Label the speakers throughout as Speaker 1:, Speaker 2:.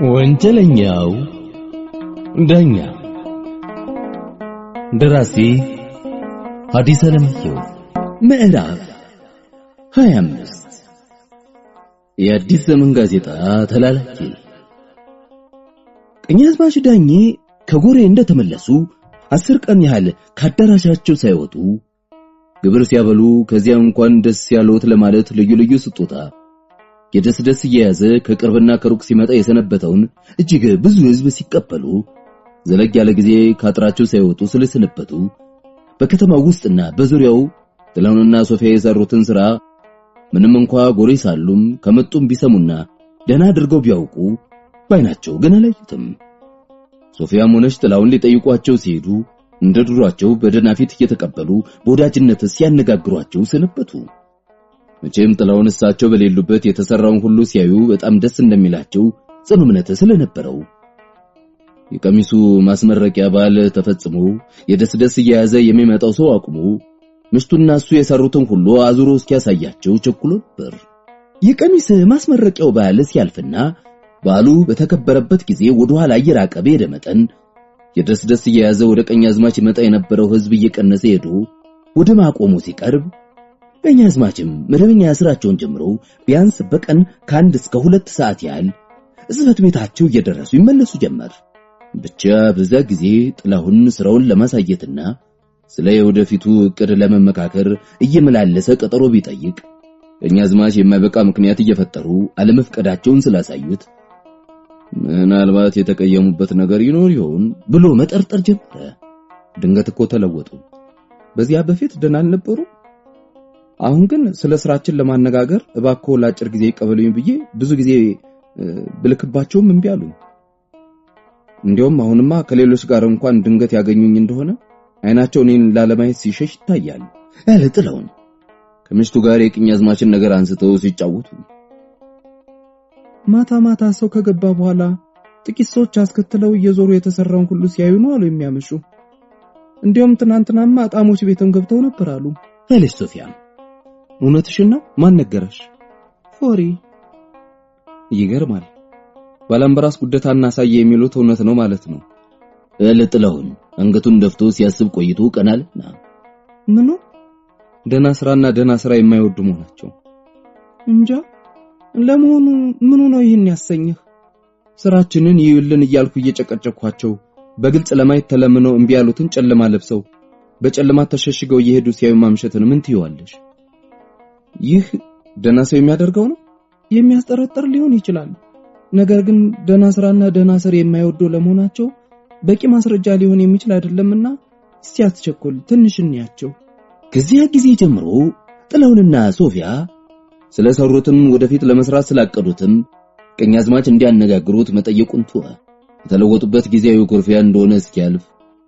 Speaker 1: ወንጀለኛው ዳኛ ደራሲ ሐዲስ ዓለማየሁ ምዕራፍ 25 የአዲስ ዘመን ጋዜጣ ተላላኪ ቀኛዝማች ዳኜ ከጎሬ እንደተመለሱ 10 ቀን ያህል ካዳራሻቸው ሳይወጡ ግብር ሲያበሉ ከዚያ እንኳን ደስ ያለውት ለማለት ልዩ ልዩ ስጦታ የደስ እየያዘ ከቅርብና ከሩቅ ሲመጣ የሰነበተውን እጅግ ብዙ ሕዝብ ሲቀበሉ ዘለግ ያለ ጊዜ ካጥራቸው ሳይወጡ ስለሰነበቱ በከተማው ውስጥና በዙሪያው ጥላውንና ሶፊያ የሰሩትን ሥራ ምንም እንኳን ጎሬ ሳሉም ከመጡም ቢሰሙና ደና አድርገው ቢያውቁ ባይናቸው ግን አላዩትም። ሶፊያም ሆነች ጥላውን ሊጠይቋቸው ሲሄዱ እንደ ድሯቸው በደና ፊት እየተቀበሉ በወዳጅነት ሲያነጋግሯቸው ሰነበቱ። መቼም ጥላውን እሳቸው በሌሉበት የተሰራውን ሁሉ ሲያዩ በጣም ደስ እንደሚላቸው ጽኑ እምነት ስለነበረው የቀሚሱ ማስመረቂያ በዓል ተፈጽሞ የደስ እየያዘ የሚመጣው ሰው አቁሞ ምሽቱና እሱ የሰሩትን ሁሉ አዙሮ እስኪያሳያቸው ቸኩሎ ነበር። የቀሚስ ማስመረቂያው በዓል ሲያልፍና በዓሉ በተከበረበት ጊዜ ወደ ኋላ እየራቀ በሄደ መጠን የደስ እየያዘ ወደ ቀኛዝማች ይመጣ የነበረው ሕዝብ እየቀነሰ ሄዶ ወደ ማቆሙ ሲቀርብ ቀኛዝማችም መደበኛ ስራቸውን ጀምሮ ቢያንስ በቀን ከ1 እስከ 2 ሰዓት ያህል እዝበት ቤታቸው እየደረሱ ይመለሱ ጀመር። ብቻ በዛ ጊዜ ጥላሁን ስራውን ለማሳየትና ስለ ወደፊቱ እቅድ ለመመካከር እየመላለሰ ቀጠሮ ቢጠይቅ ቀኛዝማች የማይበቃ ምክንያት እየፈጠሩ አለመፍቀዳቸውን ስላሳዩት ምናልባት የተቀየሙበት ነገር ይኖር ይሆን ብሎ መጠርጠር ጀመረ። ድንገት እኮ ተለወጡ። በዚያ በፊት ደና አልነበሩ። አሁን ግን ስለ ስራችን ለማነጋገር እባክዎ ለአጭር ጊዜ ይቀበሉኝ ብዬ ብዙ ጊዜ ብልክባቸውም እምቢ አሉኝ። እንዲያውም አሁንማ ከሌሎች ጋር እንኳን ድንገት ያገኙኝ እንደሆነ አይናቸው እኔን ላለማየት ሲሸሽ ይታያል ያለ ጥላውን ከምሽቱ ጋር የቀኛዝማችን ነገር አንስተው ሲጫወቱ ማታ ሰው ከገባ በኋላ ጥቂት ሰዎች አስከትለው እየዞሩ የተሰራውን ሁሉ ሲያዩ ነው አሉ የሚያመሹ። እንዲያውም ትናንትናማ አጣሞች ቤትም ገብተው ነበር አሉ አለች ሶፊያ። እውነትሽን ነው? ማን ነገረሽ? ፎሪ። ይገርማል። ባላምበራስ ጉደታና ሳየ የሚሉት እውነት ነው ማለት ነው። ለጥላሁን አንገቱን ደፍቶ ሲያስብ ቆይቶ ቀናልና ምኑ ደና ስራ የማይወዱ መሆናቸው እንጃ። ለመሆኑ ምኑ ነው ይህን ያሰኘህ? ስራችንን ይዩልን እያልኩ እየጨቀጨኳቸው በግልጽ ለማየት ተለምነው እምቢ ያሉትን ጨለማ ለብሰው በጨለማ ተሸሽገው እየሄዱ ሲያዩ ማምሸትን ምን ትይዋለሽ? ይህ ደና ሰው የሚያደርገው ነው? የሚያስጠረጥር ሊሆን ይችላል። ነገር ግን ደና ስራና ደና ስር የማይወዱ ለመሆናቸው በቂ ማስረጃ ሊሆን የሚችል አይደለምና ሲያስቸኩል ትንሽ እንያቸው። ከዚያ ጊዜ ጀምሮ ጥላውንና ሶፊያ ስለሰሩትም ወደፊት ለመስራት ስላቀዱትም ቀኛዝማች እንዲያነጋግሩት መጠየቁን ተወ። የተለወጡበት ጊዜያዊ ኩርፊያ እንደሆነ እስኪያልፍ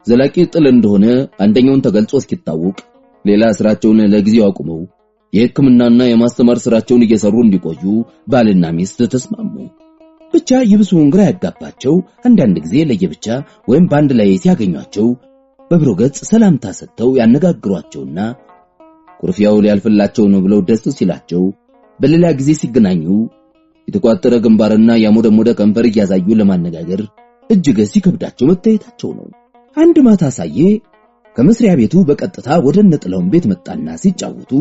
Speaker 1: ዘላቂ ጥል እንደሆነ አንደኛውን ተገልጾ እስኪታወቅ ሌላ ስራቸውን ለጊዜው አቁመው የሕክምናና የማስተማር ስራቸውን እየሰሩ እንዲቆዩ ባልና ሚስት ተስማሙ። ብቻ ይብሱን ግራ ያጋባቸው አንዳንድ ጊዜ ለየብቻ ወይም ባንድ ላይ ሲያገኟቸው በብሮ ገጽ ሰላምታ ሰጥተው ያነጋግሯቸውና ኩርፊያው ሊያልፍላቸው ነው ብለው ደስ ሲላቸው በሌላ ጊዜ ሲገናኙ የተቋጠረ ግንባርና ያሞደሞደ ከንፈር እያሳዩ ለማነጋገር እጅግ ሲከብዳቸው መታየታቸው ነው። አንድ ማታ ሳየ ከመስሪያ ቤቱ በቀጥታ ወደ ነጥላውን ቤት መጣና ሲጫወቱ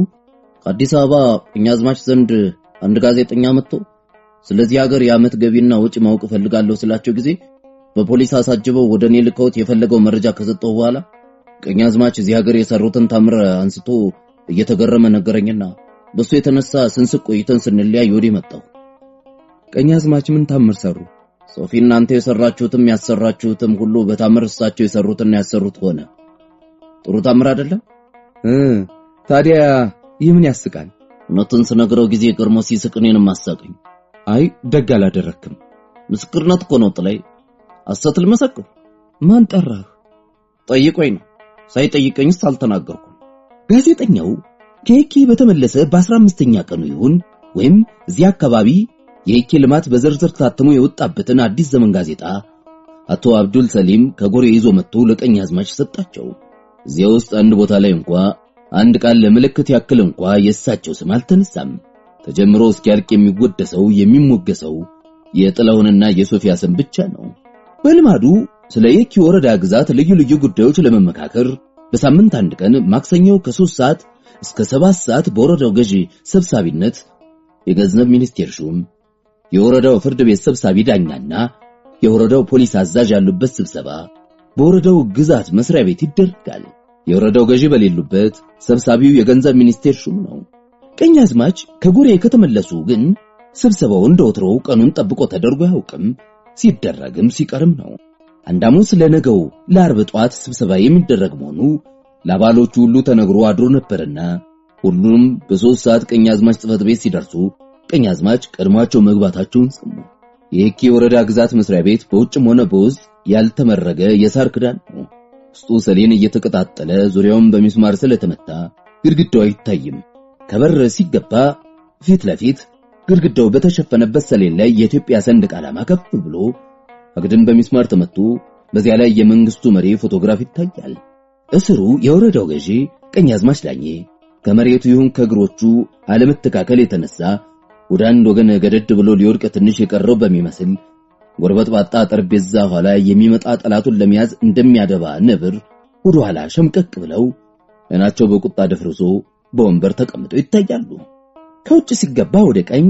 Speaker 1: ከአዲስ አበባ ቀኛዝማች ዘንድ አንድ ጋዜጠኛ መጥቶ ስለዚህ ሀገር የዓመት ገቢና ወጪ ማወቅ ፈልጋለሁ ስላቸው ጊዜ በፖሊስ አሳጅበው ወደኔ ልከውት የፈለገው መረጃ ከሰጠው በኋላ ቀኛዝማች እዚህ ሀገር የሰሩትን ታምር አንስቶ እየተገረመ ነገረኝና በሱ የተነሳ ስንስቅ ቆይተን ስንለያይ ወዲህ መጣሁ። ቀኛዝማች ምን ታምር ሰሩ? ሶፊ እናንተ የሰራችሁትም ያሰራችሁትም ሁሉ በታምር እሳቸው የሰሩትና ያሰሩት ሆነ። ጥሩ ታምር አይደለም? ታዲያ ይህ ምን ያስቃል? እውነቱን ስነግረው ጊዜ ገርሞ ሲስቅ እኔንም አሳቀኝ። አይ ደግ አላደረክም። ምስክርነት እኮ ነው ጥላይ። አሰት ልመሰክር? ማን ጠራህ? ጠይቆኝ ነው። ሳይጠይቀኝስ አልተናገርኩም። ጋዜጠኛው ከየኪ በተመለሰ በ15ኛ ቀኑ ይሁን ወይም እዚያ አካባቢ የየኪ ልማት በዝርዝር ታትሞ የወጣበትን አዲስ ዘመን ጋዜጣ አቶ አብዱል ሰሊም ከጎሬ ይዞ መጥቶ ለቀኛዝማች ሰጣቸው። እዚያ ውስጥ አንድ ቦታ ላይ እንኳን አንድ ቃል ለምልክት ያክል እንኳን የእሳቸው ስም አልተነሳም። ተጀምሮ እስኪያልቅ የሚወደሰው የሚሞገሰው
Speaker 2: የጥላውንና የሶፊያ ስም ብቻ ነው። በልማዱ ስለ የኪ ወረዳ ግዛት ልዩ ልዩ ጉዳዮች ለመመካከር በሳምንት አንድ ቀን ማክሰኞ ከ3 ሰዓት እስከ 7 ሰዓት በወረዳው ገዢ ሰብሳቢነት የገንዘብ ሚኒስቴር ሹም፣ የወረዳው ፍርድ ቤት ሰብሳቢ ዳኛና የወረዳው ፖሊስ አዛዥ ያሉበት ስብሰባ በወረዳው ግዛት መስሪያ ቤት ይደረጋል። የወረዳው ገዢ በሌሉበት ሰብሳቢው የገንዘብ ሚኒስቴር ሹም ነው። ቀኛዝማች ከጎሬ ከተመለሱ ግን ስብሰባው እንደወትሮው ቀኑን ጠብቆ ተደርጎ አያውቅም። ሲደረግም ሲቀርም ነው። አንዳሙስ ለነገው ለአርብ ጧት ስብሰባ የሚደረግ መሆኑ ለአባሎቹ ሁሉ ተነግሮ አድሮ ነበርና ሁሉም በ3 ሰዓት ቀኛዝማች ጽፈት ቤት ሲደርሱ ቀኛዝማች ቀድሟቸው መግባታቸውን ሰሙ። የኪ ወረዳ ግዛት መስሪያ ቤት በውጭም ሆነ በውስጥ ያልተመረገ የሳር ክዳን ነው። ውስጡ ሰሌን እየተቀጣጠለ ዙሪያውን በሚስማር ስለተመታ ግድግዳው አይታይም። ከበር ሲገባ ፊት ለፊት ግድግዳው በተሸፈነበት ሰሌን ላይ የኢትዮጵያ ሰንደቅ ዓላማ ከፍ ብሎ አግድም በሚስማር ተመቶ በዚያ ላይ የመንግስቱ መሪ ፎቶግራፍ ይታያል። እስሩ የወረዳው ገዢ ቀኛዝማች ዳኜ ከመሬቱ ይሁን ከእግሮቹ አለመተካከል የተነሳ ወደ አንድ ወገን ገደድ ብሎ ሊወድቅ ትንሽ የቀረው በሚመስል ጎርበጥባጣ ጠረጴዛ ኋላ የሚመጣ ጠላቱን ለመያዝ እንደሚያደባ ነብር ወደ ኋላ ሸምቀቅ ብለው አይናቸው በቁጣ ደፍርሶ በወንበር ተቀምጠው ይታያሉ። ከውጭ ሲገባ ወደ ቀኝ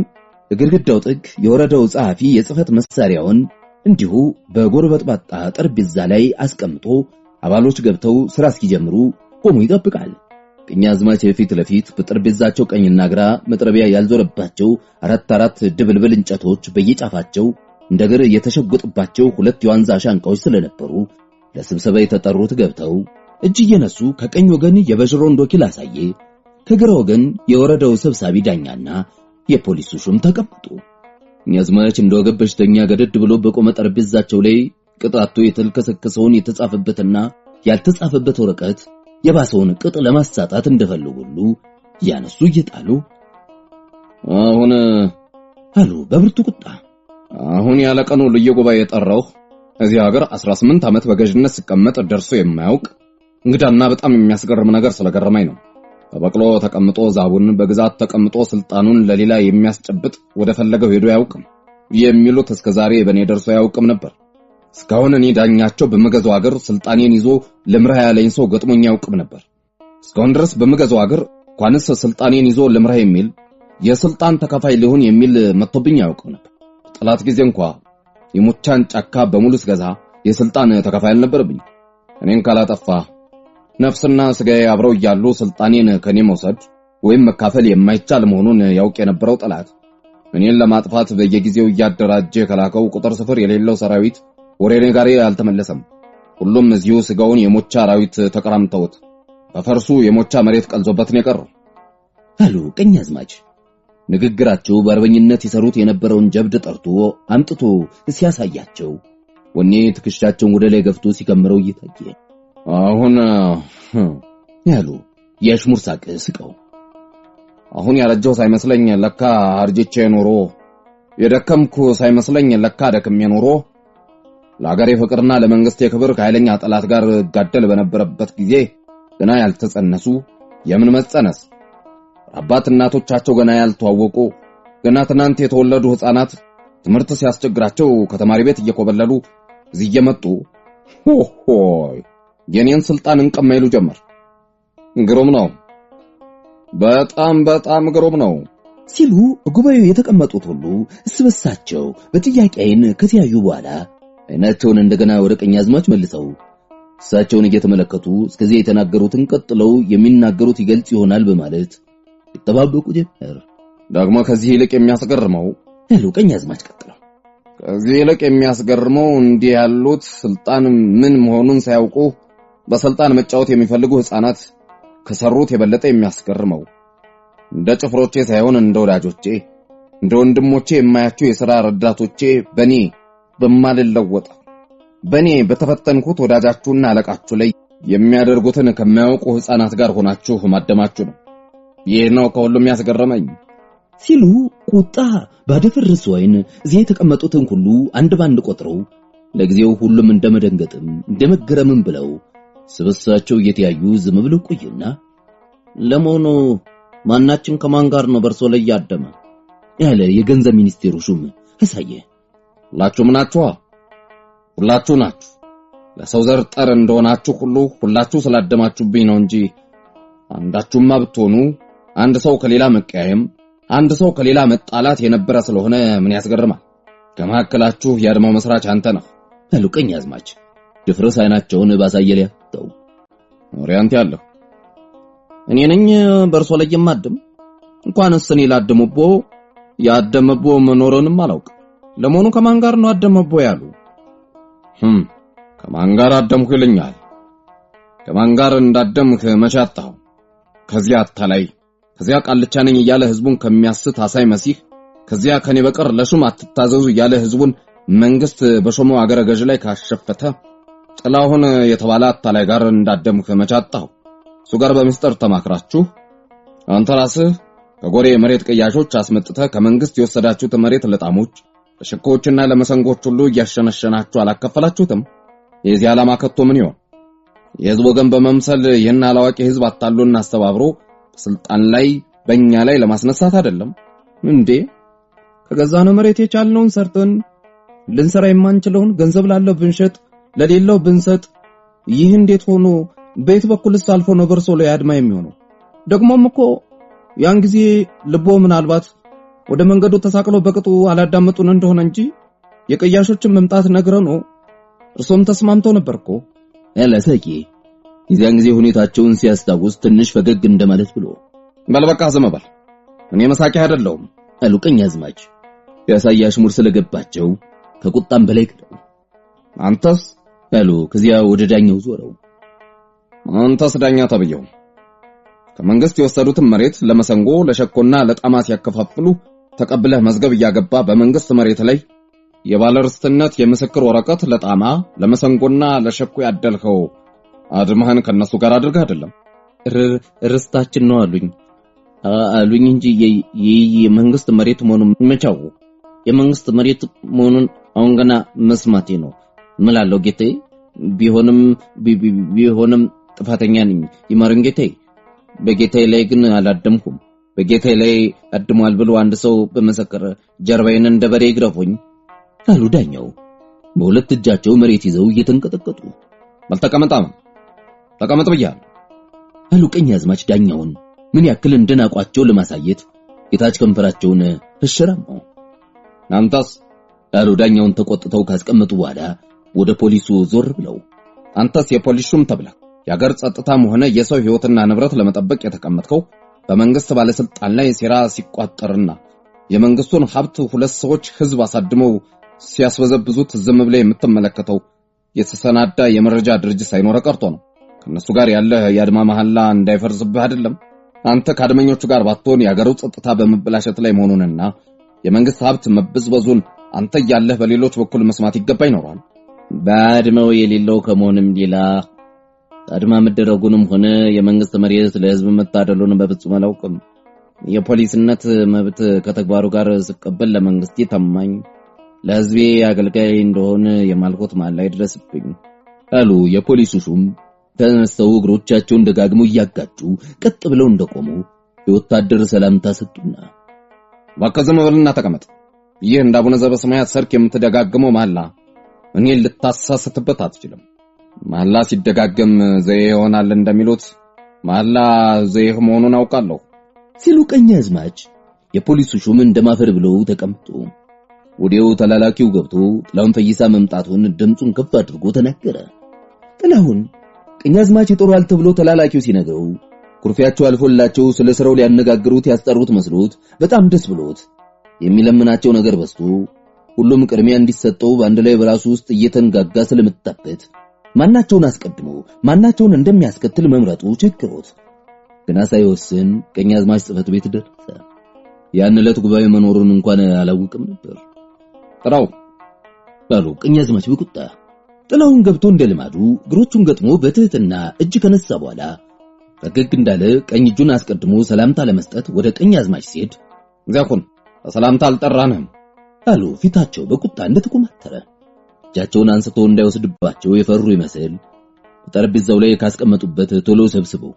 Speaker 2: በግድግዳው ጥግ የወረዳው ጸሐፊ የጽፈት መሳሪያውን እንዲሁ በጎርበጥባጣ ጠረጴዛ ላይ አስቀምጦ አባሎች ገብተው ስራ እስኪጀምሩ ቆሞ ይጠብቃል። ቀኛዝማች ፊት ለፊት በጠረጴዛቸው ቀኝና ግራ መጥረቢያ ያልዞረባቸው አራት ድብልብል እንጨቶች በየጫፋቸው እንደግር የተሸጎጥባቸው 2 የዋንዛ ሻንቃዎች ስለነበሩ ለስብሰባ የተጠሩት ገብተው እጅ እየነሱ ከቀኝ ወገን የበሽሮን ዶኪል አሳየ፣ ከግራ ወገን የወረዳው ሰብሳቢ ዳኛና የፖሊሱ ሹም ተቀመጡ። ቀኛዝማች እንደወገብ በሽተኛ ገደድ ብሎ በቆመ ጠረጴዛቸው ላይ ቅጣቱ የተልከሰከሰውን የተጻፈበትና ያልተጻፈበት ወረቀት የባሰውን ቅጥ ለማሳጣት እንደፈለጉ ሁሉ ያነሱ እየጣሉ አሁን አሉ በብርቱ ቁጣ። አሁን ያለቀኑ ልዩ ጉባኤ የጠራው እዚህ ሀገር 18 ዓመት በገዥነት ሲቀመጥ ደርሶ የማያውቅ እንግዳና በጣም የሚያስገርም ነገር ስለገረመኝ ነው። በበቅሎ ተቀምጦ ዛቡን በግዛት ተቀምጦ ስልጣኑን ለሌላ የሚያስጨብጥ ወደ ፈለገው ሄዶ ያውቅም የሚሉት እስከዛሬ በኔ ደርሶ ያውቅም ነበር። እስካሁን እኔ ዳኛቸው በመገዛው ሀገር ስልጣኔን ይዞ ለምራህ ያለኝ ሰው ገጥሞኝ ያውቅም ነበር። እስካሁን ድረስ በመገዛው ሀገር እንኳንስ ስልጣኔን ይዞ ለምራህ የሚል የስልጣን ተካፋይ ሊሆን የሚል መጥቶብኝ ያውቅም ነበር። ጠላት ጊዜ እንኳን የሞቻን ጫካ በሙሉ ስገዛ የስልጣን ተካፋይ አልነበረብኝ። እኔን ካላጠፋ ነፍስና ስጋዬ አብረው እያሉ ስልጣኔን ከኔ መውሰድ ወይም መካፈል የማይቻል መሆኑን ያውቅ የነበረው ጠላት እኔን ለማጥፋት በየጊዜው እያደራጀ ከላከው ቁጥር ስፍር የሌለው ሰራዊት ወሬኔ ጋር አልተመለሰም። ሁሉም እዚሁ ስጋውን የሞቻ አራዊት ተቀራምተውት በፈርሱ የሞቻ መሬት ቀልዞበት ነው የቀረው አሉ ቀኛዝማች። ንግግራቸው በአርበኝነት ይሰሩት የነበረውን ጀብድ ጠርቶ አምጥቶ ሲያሳያቸው ወኔ ትከሻቸውን ወደ ላይ ገፍቶ ሲከምረው እየታየ አሁን ያሉ የሽሙር ሳቅ ስቀው አሁን ያረጀው ሳይመስለኝ ለካ አርጅቼ ኖሮ የደከምኩ ሳይመስለኝ ለካ ደክሜ ኖሮ ለሀገሬ ፍቅርና ለመንግስት የክብር ከኃይለኛ ጠላት ጋር ጋደል በነበረበት ጊዜ ገና ያልተጸነሱ የምን መጸነስ አባት እናቶቻቸው ገና ያልተዋወቁ ገና ትናንት የተወለዱ ህፃናት ትምህርት ሲያስቸግራቸው ከተማሪ ቤት እየኮበለሉ እዚህ እየመጡ ሆይ የኔን ስልጣን እንቀማይሉ ጀመር። ግሩም ነው፣ በጣም ግሩም ነው ሲሉ ጉባኤው የተቀመጡት ሁሉ እስበሳቸው በጥያቄ አይን ከተያዩ በኋላ አይናቸውን እንደገና ወደ ቀኛዝማች መልሰው እሳቸውን እየተመለከቱ እስከዚህ የተናገሩትን ቀጥለው የሚናገሩት ይገልጽ ይሆናል በማለት ይተባበቁ ጀመር። ደግሞ ከዚህ ይልቅ የሚያስገርመው ያሉ ቀኛዝማች ቀጥለው ከዚህ ይልቅ የሚያስገርመው እንዲህ ያሉት ስልጣን ምን መሆኑን ሳያውቁ በስልጣን መጫወት የሚፈልጉ ህፃናት ከሰሩት የበለጠ የሚያስገርመው እንደ ጭፍሮቼ ሳይሆን እንደ ወዳጆቼ እንደ ወንድሞቼ የማያቸው የሥራ ረዳቶቼ በኔ በማልለወጥ በኔ በተፈተንኩት ወዳጃችሁና አለቃችሁ ላይ የሚያደርጉትን ከማያውቁ ህፃናት ጋር ሆናችሁ ማደማችሁ ነው። ይህ ነው ከሁሉም ያስገረመኝ ሲሉ ቁጣ ባደፈረሱ አይን እዚህ የተቀመጡትን ሁሉ አንድ ባንድ ቆጥረው ለጊዜው ሁሉም እንደመደንገጥም እንደመገረምም ብለው ስብሳቸው እየተያዩ ዝም ብለው ቆዩና ለሞኖ ማናችን ከማን ጋር ነው በርሶ ላይ ያደመ ያለ የገንዘብ ሚኒስቴሩ ሹም አሳየ።
Speaker 3: ሁላችሁም ናችሁ። ሁላችሁ ናችሁ። ለሰው ዘር ጠር እንደሆናችሁ ሁሉ ሁላችሁ ስላደማችሁብኝ ነው እንጂ አንዳችሁማ ብትሆኑ አንድ ሰው ከሌላ መቀያየም፣ አንድ ሰው ከሌላ መጣላት የነበረ ስለሆነ ምን ያስገርማል? ከመካከላችሁ የአድማው መስራች አንተ ነህ
Speaker 2: አሉ ቀኛዝማች ድፍረስ አይናቸውን ባሳየለ ያተው።
Speaker 3: ኦሪያንት ያለው እኔ ነኝ በርሶ ላይ የማድም እንኳንስ እኔ ላደምቦ ያደምቦ መኖሩንም አላውቅ። ለመሆኑ ከማን ጋር ነው አደምቦ ያሉ? ከማን ጋር አደምኩ ይለኛል? ከማን ጋር እንዳደምክ መቻታው? ከዚያ አታላይ፣ ከዚያ ቃልቻ ነኝ እያለ ህዝቡን ከሚያስት አሳይ መሲህ፣ ከዚያ ከኔ በቀር ለሹም አትታዘዙ እያለ ህዝቡን መንግስት በሾመው አገረ ገዥ ላይ ካሸፈተ ጥላሁን የተባለ አታላይ ጋር እንዳደምክ መቻታው? እሱ ጋር በሚስጥር ተማክራችሁ አንተ ራስህ ከጎሬ መሬት ቀያሾች አስመጥተህ ከመንግስት የወሰዳችሁት መሬት ለጣሞች ለሸኮችና ለመሰንጎች ሁሉ እያሸነሸናችሁ አላከፈላችሁትም? የዚህ ዓላማ ከቶ ምን ይሆን? የህዝብ ወገን በመምሰል ይህን አላዋቂ ህዝብ አታሎና አስተባብሮ ስልጣን ላይ በእኛ ላይ ለማስነሳት አይደለም እንዴ?
Speaker 1: ከገዛነው መሬት የቻልነውን ሰርተን ልንሰራ የማንችለውን ገንዘብ ላለው ብንሸጥ ለሌለው ብንሰጥ ይህ እንዴት ሆኖ በየት በኩልስ አልፎ ነው በርሶ ላይ አድማ የሚሆነው? ደግሞም እኮ ያን ጊዜ ልቦ ምናልባት ወደ መንገዱ ተሳቅለው በቅጡ አላዳመጡን እንደሆነ እንጂ የቀያሾችን መምጣት ነግረው ነው እርሶም ተስማምተው ነበርኮ
Speaker 2: ያለሰቂ የዚያን ጊዜ ሁኔታቸውን ሲያስታውስ ትንሽ ፈገግ እንደማለት ብሎ
Speaker 3: በልበቃ ዝም በል እኔ መሳቂያ አይደለሁም
Speaker 2: አሉ ቀኛዝማች ያሳያሽ ሙር ስለገባቸው ከቁጣም በላይ ቀረው።
Speaker 3: አንተስ
Speaker 2: አሉ ከዚያ ወደ ዳኛው ዞረው።
Speaker 3: አንተስ ዳኛ ተብየው ከመንግስት የወሰዱትን መሬት ለመሰንጎ ለሸኮና ለጣማ ሲያከፋፍሉ ተቀብለህ መዝገብ እያገባ በመንግስት መሬት ላይ የባለርስትነት የምስክር ወረቀት ለጣማ ለመሰንጎና ለሸኮ ያደልከው አድማህን ከነሱ ጋር አድርገህ አይደለም?
Speaker 2: ርስታችን ነው አሉኝ እንጂ የመንግስት መሬት መሆኑን መቻው የመንግስት መሬት መሆኑን አሁን ገና መስማቴ ነው። ምላለው ጌታዬ፣ ቢሆንም ጥፋተኛ ነኝ ይማረኝ ጌታዬ። በጌታዬ ላይ ግን አላደምኩም። በጌታዬ ላይ አድሟል ብሎ አንድ ሰው በመሰከረ ጀርባዬን እንደበሬ ይግረፉኝ አሉ ዳኛው በሁለት እጃቸው መሬት ይዘው እየተንቀጠቀጡ።
Speaker 3: ባልተቀመጣም ተቀመጥ ብያለሁ
Speaker 2: አሉ ቀኛዝማች ዳኛውን ምን ያክል እንደናቋቸው ለማሳየት የታች ከንፈራቸውን ተሸራመው።
Speaker 3: አንተስ
Speaker 2: አሉ ዳኛውን ተቆጥተው ካስቀመጡ በኋላ ወደ ፖሊሱ ዞር ብለው።
Speaker 3: አንተስ የፖሊስ ሹም ተብለህ የአገር ጸጥታም ሆነ የሰው ህይወትና ንብረት ለመጠበቅ የተቀመጥከው በመንግስት ባለስልጣን ላይ ሴራ ሲቋጠርና የመንግስቱን ሀብት ሁለት ሰዎች ህዝብ አሳድመው ሲያስበዘብዙት ዝም ብለህ የምትመለከተው የተሰናዳ የመረጃ ድርጅት ሳይኖር ቀርቶ ነው። ከነሱ ጋር ያለ የአድማ መሐላ እንዳይፈርስብህ አይደለም? አንተ ከአድመኞቹ ጋር ባትሆን የአገሩ ጸጥታ በመበላሸት ላይ መሆኑንና የመንግስት ሀብት መብዝበዙን አንተ ያለህ በሌሎች በኩል መስማት ይገባ ይኖራል።
Speaker 2: በአድማው የሌለው ከመሆንም ሌላ አድማ መደረጉንም ሆነ የመንግስት መሬት ለህዝብ መታደሉን በፍጹም አላውቅም። የፖሊስነት መብት ከተግባሩ ጋር ስቀበል ለመንግስቴ ታማኝ ለህዝቤ አገልጋይ እንደሆነ የማልኮት ማላ ይድረስብኝ አሉ የፖሊሱ ሹም ተነስተው እግሮቻቸውን ደጋግመው እያጋጩ ቀጥ ብለው እንደቆሙ የወታደር ሰላምታ ሰጡና
Speaker 3: ባከዘም በልና ተቀመጥ። ይህ እንደ አቡነ ዘበሰማያት ሰርክ የምትደጋግመው ማላ እኔን ልታሳስትበት አትችልም። ማላ ሲደጋገም ዘዬ ይሆናል እንደሚሉት ማላ ዘዬ መሆኑን አውቃለሁ
Speaker 2: ሲሉ ቀኛዝማች የፖሊሱ ሹም እንደማፈር ብለው ተቀምጡ። ወዲያው ተላላኪው ገብቶ ጥላሁን ፈይሳ መምጣቱን ድምጹን ከፍ አድርጎ ተናገረ። ጥላሁን ቀኛዝማች ይጦራል ተብሎ ተላላኪው ሲነገረው ኩርፊያቸው አልፎላቸው ስለ ስራው ሊያነጋግሩት ያስጠሩት መስሎት በጣም ደስ ብሎት የሚለምናቸው ነገር በዝቶ ሁሉም ቅድሚያ እንዲሰጠው በአንድ ላይ በራሱ ውስጥ እየተንጋጋ ስለመጣበት ማናቸውን አስቀድሞ ማናቸውን እንደሚያስከትል መምረጡ ቸግሮት ገና ሳይወስን ቀኛዝማች ጽፈት ቤት ደረሰ። ያን ዕለት ጉባኤ መኖሩን እንኳን አላውቅም ነበር።
Speaker 3: ጥራው
Speaker 2: ባሉ ቀኛዝማች በቁጣ ጥላሁን ገብቶ እንደልማዱ እግሮቹን ገጥሞ በትህትና እጅ ከነሳ በኋላ ፈገግ እንዳለ ቀኝ እጁን አስቀድሞ ሰላምታ ለመስጠት ወደ ቀኛዝማች ሲሄድ
Speaker 3: ዛኩን ሰላምታ አልጠራንም
Speaker 2: አሉ ፊታቸው በቁጣ እንደተኮማተረ። እጃቸውን አንስቶ እንዳይወስድባቸው የፈሩ ይመስል በጠረጴዛው ላይ ካስቀመጡበት ቶሎ ሰብስበው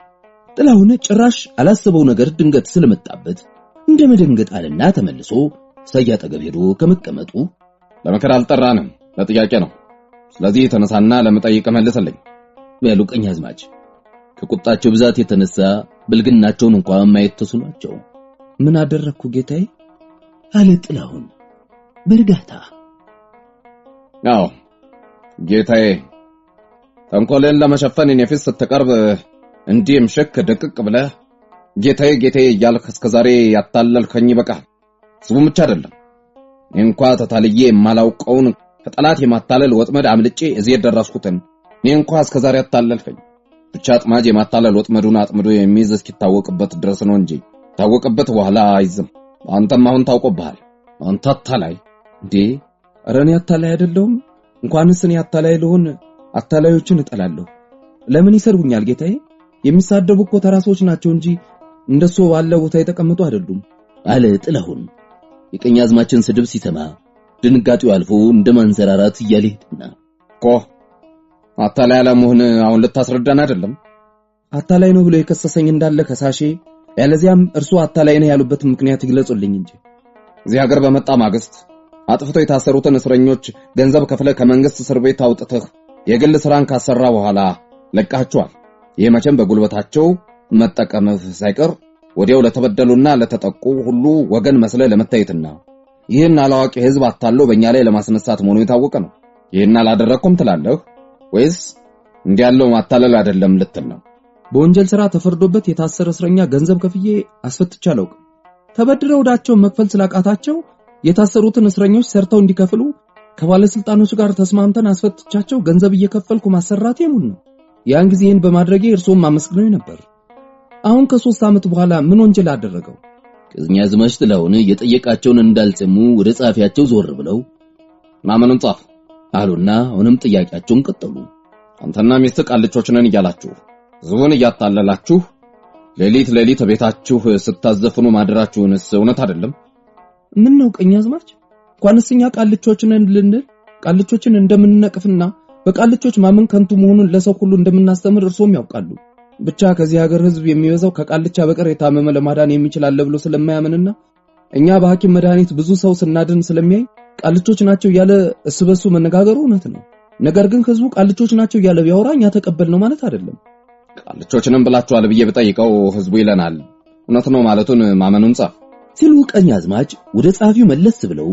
Speaker 2: ጥላሁን ጭራሽ አላሰበው ነገር ድንገት ስለመጣበት እንደመደንገጥ አለና ተመልሶ ሳያጠገብ ሄዶ ከመቀመጡ
Speaker 3: ለመከራ አልጠራንም፣ ለጥያቄ ነው። ስለዚህ ተነሳና ለመጠይቅ መልስልኝ
Speaker 2: ያሉ ቀኛዝማች ከቁጣቸው ብዛት የተነሳ ብልግናቸውን እንኳን ማየት ተስኗቸው ምን አደረኩ ጌታዬ አለ ጥላሁን በእርጋታ።
Speaker 3: አዎ ጌታዬ፣ ተንኮልን ለመሸፈን እኔ ፊት ስትቀርብ እንዲህም ሸክ ደቅቅ ብለህ ጌታዬ ጌታዬ እያልክ እስከዛሬ ያታለልከኝ በቃል። ስሙም ብቻ አይደለም እኔ እንኳን ተታልዬ የማላውቀውን ከጠላት የማታለል ወጥመድ አምልጬ እዚህ ደረስኩትን እኔ እንኳን እስከዛሬ ያታለልከኝ። ብቻ አጥማጅ የማታለል ወጥመዱን አጥምዶ የሚይዝ እስኪታወቅበት ድረስ ነው እንጂ ታወቅበት በኋላ አይዝም። አንተም አሁን ታውቆብሃል። አንተ አታላይ
Speaker 1: እንዴ! ኧረ እኔ አታላይ አይደለሁም። እንኳንስ እኔ አታላይ ልሆን አታላዮችን እጠላለሁ። ለምን ይሰርጉኛል ጌታዬ? የሚሳደቡ እኮ ተራሶች ናቸው እንጂ እንደሱ ባለ ቦታ የተቀመጡ አይደሉም
Speaker 2: አለ ጥላሁን። የቀኛዝማችን ስድብ ሲሰማ ድንጋጤው አልፎ እንደማንሰራራት እያለ ሄደና
Speaker 3: እኮ አታላይ አለመሆን አሁን ልታስረዳን አይደለም?
Speaker 1: አታላይ ነው ብሎ የከሰሰኝ እንዳለ ከሳሼ፣ ያለዚያም እርሱ አታላይ ነው ያሉበት ምክንያት ይግለጹልኝ እንጂ።
Speaker 3: እዚህ ሀገር በመጣ ማግስት አጥፍተው የታሰሩትን እስረኞች ገንዘብ ከፍለ ከመንግስት እስር ቤት አውጥተህ የግል ስራን ካሰራ በኋላ ለቃቸዋል። ይሄ መቼም በጉልበታቸው መጠቀም ሳይቀር ወዲያው ለተበደሉና ለተጠቁ ሁሉ ወገን መስለ ለመታየትና ይህን አላዋቂ ህዝብ አታሎ በእኛ ላይ ለማስነሳት መሆኑ የታወቀ ነው። ይህን አላደረኩም ትላለህ ወይስ እንዲያለው ማታለል አይደለም ልትል ነው?
Speaker 1: በወንጀል ሥራ ተፈርዶበት የታሰረ እስረኛ ገንዘብ ከፍዬ አስፈትቻለሁ። ተበድረው ወዳቸውን መክፈል ስላቃታቸው የታሰሩትን እስረኞች ሰርተው እንዲከፍሉ ከባለስልጣኖች ጋር ተስማምተን አስፈትቻቸው ገንዘብ እየከፈልኩ ማሰራቴ ነው። ያን ጊዜ ይህን በማድረጌ እርሶም አመስግነው ነበር። አሁን ከ3 ዓመት በኋላ ምን ወንጀል አደረገው?
Speaker 2: ቀኛዝማች ጥላሁን የጠየቃቸውን እንዳልሰሙ ወደ ጻፊያቸው ዞር ብለው
Speaker 3: ማመኑን ጻፍ
Speaker 2: አሉና አሁንም ጥያቄያቸውን ቀጠሉ።
Speaker 3: አንተና ሚስትህ ቃልቾች ነን እያላችሁ ህዝቡን እያታለላችሁ ሌሊት ቤታችሁ ስታዘፍኑ ማድራችሁንስ እውነት አይደለም?
Speaker 1: ምን ነው ቀኛዝማች? እንኳንስኛ ቃልቾች ነን ልንል ቃልቾችን እንደምንነቅፍና በቃልቾች ማመን ከንቱ መሆኑን ለሰው ሁሉ እንደምናስተምር እርሶም ያውቃሉ። ብቻ ከዚህ ሀገር ህዝብ የሚበዛው ከቃልቻ በቀር የታመመ ለማዳን የሚችል አለ ብሎ ስለማያምንና እኛ በሐኪም መድኃኒት ብዙ ሰው ስናድን ስለሚያይ ቃልቾች ናቸው ያለ እስበሱ መነጋገሩ እውነት ነው። ነገር ግን ህዝቡ ቃልቾች ናቸው ያለ ቢያወራኛ ተቀበል ነው ማለት አይደለም።
Speaker 3: ቃልቾችንም ብላችኋል ብዬ ብጠይቀው ህዝቡ ይለናል እውነት ነው ማለቱን ማመኑን ጻፍ
Speaker 2: ሲሉ ቀኛዝማች ወደ ጻፊው መለስ ብለው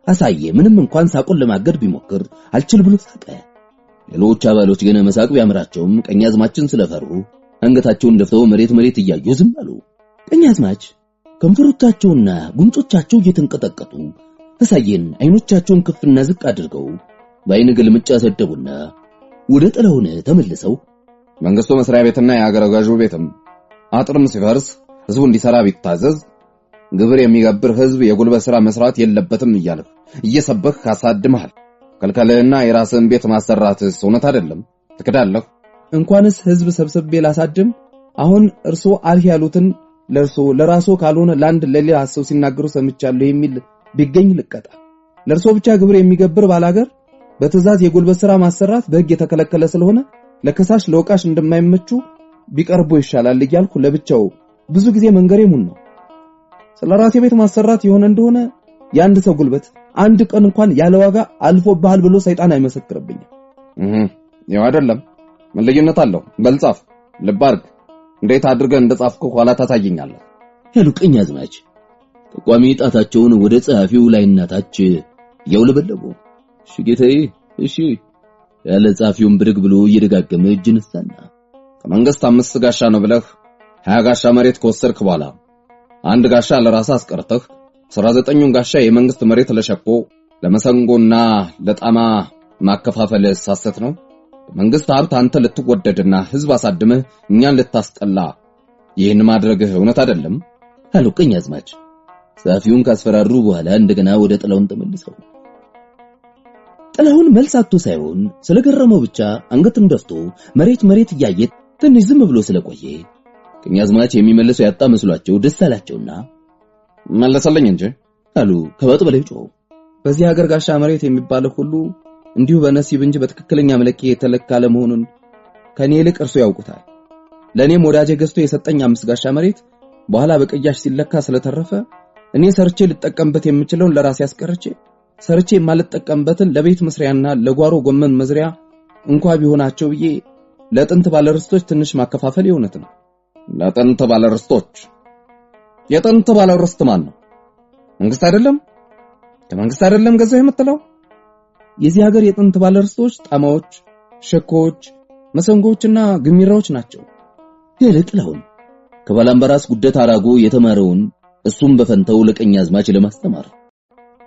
Speaker 2: አሳየ። ምንም እንኳን ሳቁን ለማገድ ቢሞክር አልችል ብሎ ሳቀ። ሌሎች አባሎች ግን መሳቅ ቢያምራቸውም ቀኛዝማችን ስለፈሩ አንገታቸውን ደፍተው መሬት እያዩ ዝም አሉ። ቀኛዝማች ከንፈሮቻቸውና ጉንጮቻቸው እየተንቀጠቀጡ አሳየን አይኖቻቸውን ከፍና ዝቅ አድርገው በአይን ግልምጫ ሰደቡና ወደ ጥላሁን ተመልሰው
Speaker 3: መንግስቱ መስሪያ ቤትና የሀገረ ገዡ ቤትም አጥርም ሲፈርስ ህዝቡ እንዲሰራ ቢታዘዝ ግብር የሚገብር ህዝብ የጉልበት ሥራ መስራት የለበትም እያልህ እየሰበክ ካሳድመሃል። ከልከለና የራስን ቤት ማሰራት እውነት አይደለም? ትክዳለህ?
Speaker 1: እንኳንስ ህዝብ ሰብስቤ ላሳድም አሁን እርሶ አልህ ያሉትን ለራሶ ካልሆነ ለአንድ ለሌላ ሰው ሲናገሩ ሰምቻለሁ የሚል ቢገኝ ልቀጣ። ለርሶ ብቻ ግብር የሚገብር ባላገር በትዕዛዝ የጉልበት ሥራ ማሰራት በህግ የተከለከለ ስለሆነ ለከሳሽ ለወቃሽ እንደማይመቹ ቢቀርቡ ይሻላል እያልኩ ለብቻው ብዙ ጊዜ መንገሬ ሙን ነው። ስለራሴ ቤት ማሰራት የሆነ እንደሆነ የአንድ ሰው ጉልበት አንድ ቀን እንኳን ያለ ዋጋ አልፎብሃል ብሎ ሰይጣን አይመሰክርብኝም።
Speaker 3: ያው አይደለም ምን ልዩነት አለው? በልጻፍ ልብ አድርግ። እንዴት አድርገህ እንደጻፍከው ኋላ ታሳየኛለህ
Speaker 2: ያሉ ቀኛዝማች ተቋሚ ጣታቸውን ወደ ጻፊው ላይና ታች ያውለበለቡ። እሺ ጌታዬ እሺ ያለ ጻፊውን ብድግ ብሎ እየደጋገመ እጅ ነሳና
Speaker 3: ከመንግስት 5 ጋሻ ነው ብለህ 20 ጋሻ መሬት ከወሰድክ በኋላ አንድ ጋሻ ለራስህ አስቀርተህ 19ኙን ጋሻ የመንግስት መሬት ለሸቆ ለመሰንጎና ለጣማ ማከፋፈል ሳሰት ነው። መንግስት ሀብት አንተ ልትወደድና ህዝብ አሳድመህ እኛን ልታስጠላ ይህን ማድረግህ እውነት አይደለም
Speaker 2: አሉ ቀኛዝማች። ጻፊውን ካስፈራሩ በኋላ እንደገና ወደ ጥላሁን ተመልሰው ጥላሁን መልስ አጥቶ ሳይሆን ስለገረመው ብቻ አንገቱን ደፍቶ መሬት እያየ ትንሽ ዝም ብሎ ስለቆየ ቀኛዝማች የሚመልሰው ያጣ መስሏቸው ደስ አላቸውና
Speaker 3: መለሰልኝ እንጂ
Speaker 1: አሉ ከወጥ በላይ ጮው። በዚህ ሀገር ጋሻ መሬት የሚባለው ሁሉ እንዲሁ በነሲብ እንጂ በትክክለኛ መለኪያ የተለካለ መሆኑን ከኔ ይልቅ እርሱ ያውቁታል። ለኔም ወዳጄ ገዝቶ የሰጠኝ 5 ጋሻ መሬት በኋላ በቀያሽ ሲለካ ስለተረፈ እኔ ሰርቼ ልጠቀምበት የምችለውን ለራሴ አስቀርቼ ሰርቼ የማልጠቀምበትን ለቤት መስሪያና ለጓሮ ጎመን መዝሪያ እንኳን ቢሆናቸው ብዬ ለጥንት ባለርስቶች ትንሽ ማከፋፈል የእውነት ነው።
Speaker 3: ለጥንት ባለርስቶች? የጥንት ባለርስት ማን ነው? መንግስት አይደለም? ከመንግስት አይደለም ገዛው የምትለው?
Speaker 1: የዚህ ሀገር የጥንት ባለርስቶች ጣማዎች፣ ሸኮች፣ መሰንጎችና ግሚራዎች ናቸው።
Speaker 2: የለጥላውን ከባላምበራስ ጉደት አራጎ የተማረውን እሱም በፈንተው ለቀኛዝማች ለማስተማር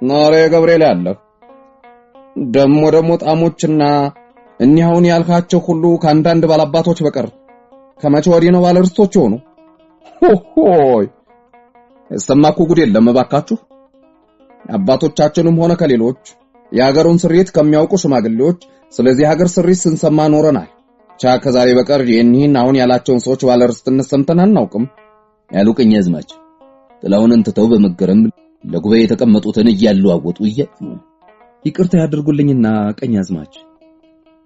Speaker 3: ናሬ ገብርኤል ያለ ደሞ ጣሞችና እኒያውን ያልካቸው ሁሉ ከአንዳንድ ባላባቶች በቀር ከመቼ ወዲህ ነው ባለርስቶች ሆኑ? ሆይ እሰማኩ ጉድ የለም እባካችሁ። አባቶቻችንም ሆነ ከሌሎች የሀገሩን ስሪት ከሚያውቁ ሽማግሌዎች ስለዚህ ሀገር ስሪት ስንሰማ ኖረናል። ቻ ከዛሬ በቀር የኒህን አሁን ያላቸውን ሰዎች ባለርስትነት ሰምተን አናውቅም
Speaker 2: ያሉ ቀኛዝማች ጥላሁንን ትተው በመገረም ለጉባኤ የተቀመጡትን እያለዋወጡ እያዩ
Speaker 1: ይቅርታ ያድርጉልኝና ቀኛዝማች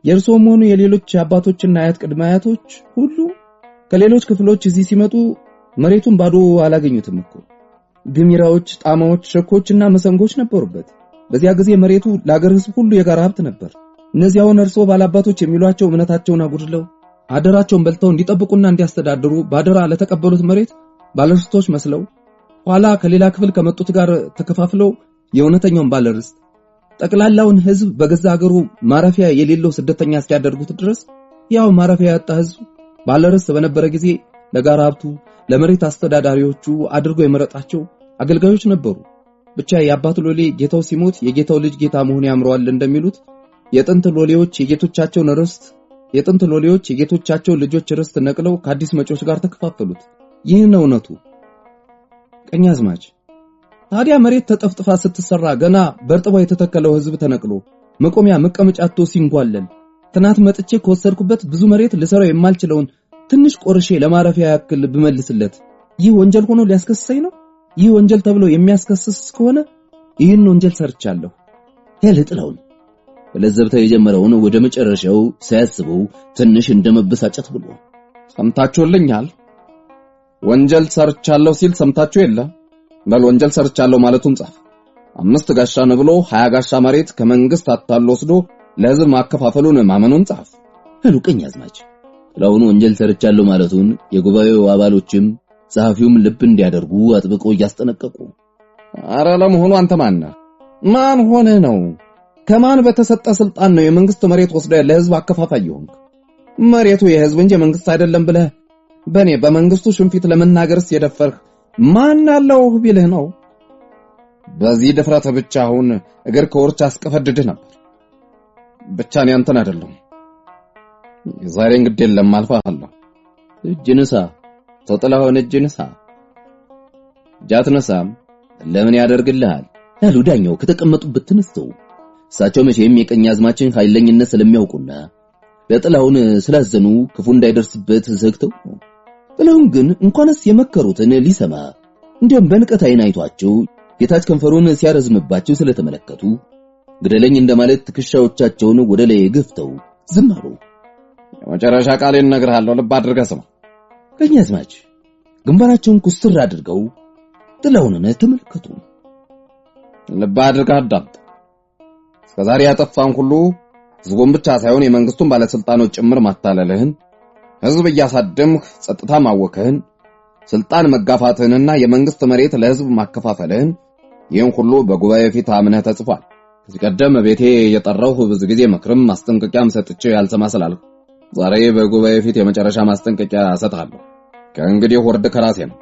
Speaker 1: የእርሶም ሆኑ የሌሎች አባቶችና አያት ቅድመ አያቶች ሁሉ ከሌሎች ክፍሎች እዚህ ሲመጡ መሬቱን ባዶ አላገኙትም እኮ። ግሚራዎች፣ ጣማዎች፣ ሸኮችና መሰንጎች ነበሩበት። በዚያ ጊዜ መሬቱ ለሀገር ሕዝብ ሁሉ የጋራ ሀብት ነበር። እነዚያውን እርሶ ባላባቶች የሚሏቸው እምነታቸውን አጉድለው አደራቸውን በልተው እንዲጠብቁና እንዲያስተዳድሩ ባደራ ለተቀበሉት መሬት ባለርስቶች መስለው ኋላ ከሌላ ክፍል ከመጡት ጋር ተከፋፍለው የእውነተኛውን ባለርስት ጠቅላላውን ሕዝብ በገዛ ሀገሩ ማረፊያ የሌለው ስደተኛ እስኪያደርጉት ድረስ ያው ማረፊያ ያጣ ሕዝብ ባለርስት በነበረ ጊዜ ለጋራ ሀብቱ ለመሬት አስተዳዳሪዎቹ አድርጎ የመረጣቸው አገልጋዮች ነበሩ። ብቻ የአባቱ ሎሌ ጌታው ሲሞት የጌታው ልጅ ጌታ መሆን ያምረዋል እንደሚሉት የጥንት ሎሌዎች የጌቶቻቸው ልጆች ርስት ነቅለው ከአዲስ መጪዎች ጋር ተከፋፈሉት። ይህ ነው እውነቱ። ቀኛዝማች ታዲያ መሬት ተጠፍጥፋ ስትሰራ ገና በርጥባው የተተከለው ሕዝብ ተነቅሎ መቆሚያ መቀመጫቶ ሲንጓለል ትናት መጥቼ ከወሰድኩበት ብዙ መሬት ልሰራው የማልችለውን ትንሽ ቆርሼ ለማረፊያ ያክል ብመልስለት ይህ ወንጀል ሆኖ ሊያስከስሰኝ ነው? ይህ ወንጀል ተብሎ የሚያስከስስ ከሆነ ይህን ወንጀል ሰርቻለሁ።
Speaker 2: ያለጥላውን በለዘብታ የጀመረውን ወደ መጨረሻው ሳያስበው ትንሽ እንደመበሳጨት ብሎ
Speaker 3: ሰምታችሁልኛል? ወንጀል ሰርቻለሁ ሲል ሰምታችሁ የለ? በል ወንጀል ሰርቻለሁ ማለቱን ጻፍ። 5 ጋሻ ነው ብሎ 20 ጋሻ መሬት ከመንግስት አታሎ ወስዶ ለሕዝብ ማከፋፈሉን ማመኑን ጻፍ።
Speaker 2: አሉ ቀኛዝማች ጥላሁን ወንጀል ሰርቻለሁ ማለቱን የጉባኤው አባሎችም ጸሐፊውም ልብ እንዲያደርጉ አጥብቀው እያስጠነቀቁ
Speaker 3: አረ ለመሆኑ አንተ ማን ነህ? ማን ሆነ ነው? ከማን በተሰጠ ስልጣን ነው የመንግስት መሬት ወስደህ ለሕዝብ አከፋፋይ ይሆንክ? መሬቱ የሕዝብ እንጂ መንግስት አይደለም ብለህ በኔ በመንግስቱ ሽንፊት ለመናገርስ የደፈርህ ማን አለው ቢልህ ነው? በዚህ ድፍረት ብቻ አሁን እግር ከወርች አስቀፈድድህ ነበር። ብቻ እኔ አንተን አይደለም ዛሬ እንግዲህ ለማልፋለሁ።
Speaker 2: እጅንሳ ተጥላሁን እጅንሳ ጃትነሳም ለምን ያደርግልሃል ያሉ ዳኛው ከተቀመጡበት ተነስተው እሳቸው መቼም የቀኛዝማችን ኃይለኝነት ስለሚያውቁና ለጥላሁን ስላዘኑ ክፉ እንዳይደርስበት ዘግተው ነው። ጥላሁን ግን እንኳንስ የመከሩትን ሊሰማ እንዲያም በንቀት አይን አይቷቸው የታች ከንፈሩን ሲያረዝምባቸው ስለተመለከቱ ግደለኝ እንደማለት ትከሻዎቻቸውን ወደ ላይ ገፍተው ዝም አሉ።
Speaker 3: የመጨረሻ ቃሌን እነግርሃለሁ፣ ልብ አድርገህ ስማ።
Speaker 2: ቀኛዝማች ግንባራቸውን ኩስር አድርገው ጥላሁንን ተመለከቱ።
Speaker 3: ልብ አድርገህ አዳምጥ። እስከዛሬ ያጠፋን ሁሉ ሕዝቡን ብቻ ሳይሆን የመንግስቱን ባለስልጣኖች ጭምር ማታለልህን፣ ሕዝብ እያሳደምህ ጸጥታ ማወከህን፣ ስልጣን መጋፋትህንና የመንግስት መሬት ለሕዝብ ማከፋፈልህን ይህን ሁሉ በጉባኤ ፊት አምነህ ተጽፏል። ከዚህ ቀደም ቤቴ የጠራው ብዙ ጊዜ መክርም ማስጠንቀቂያም ሰጥቼ ያልሰማ ስላልኩ ዛሬ በጉባኤ ፊት የመጨረሻ ማስጠንቀቂያ ሰጥሃለሁ። ከእንግዲህ ወርድ ከራሴ ነው።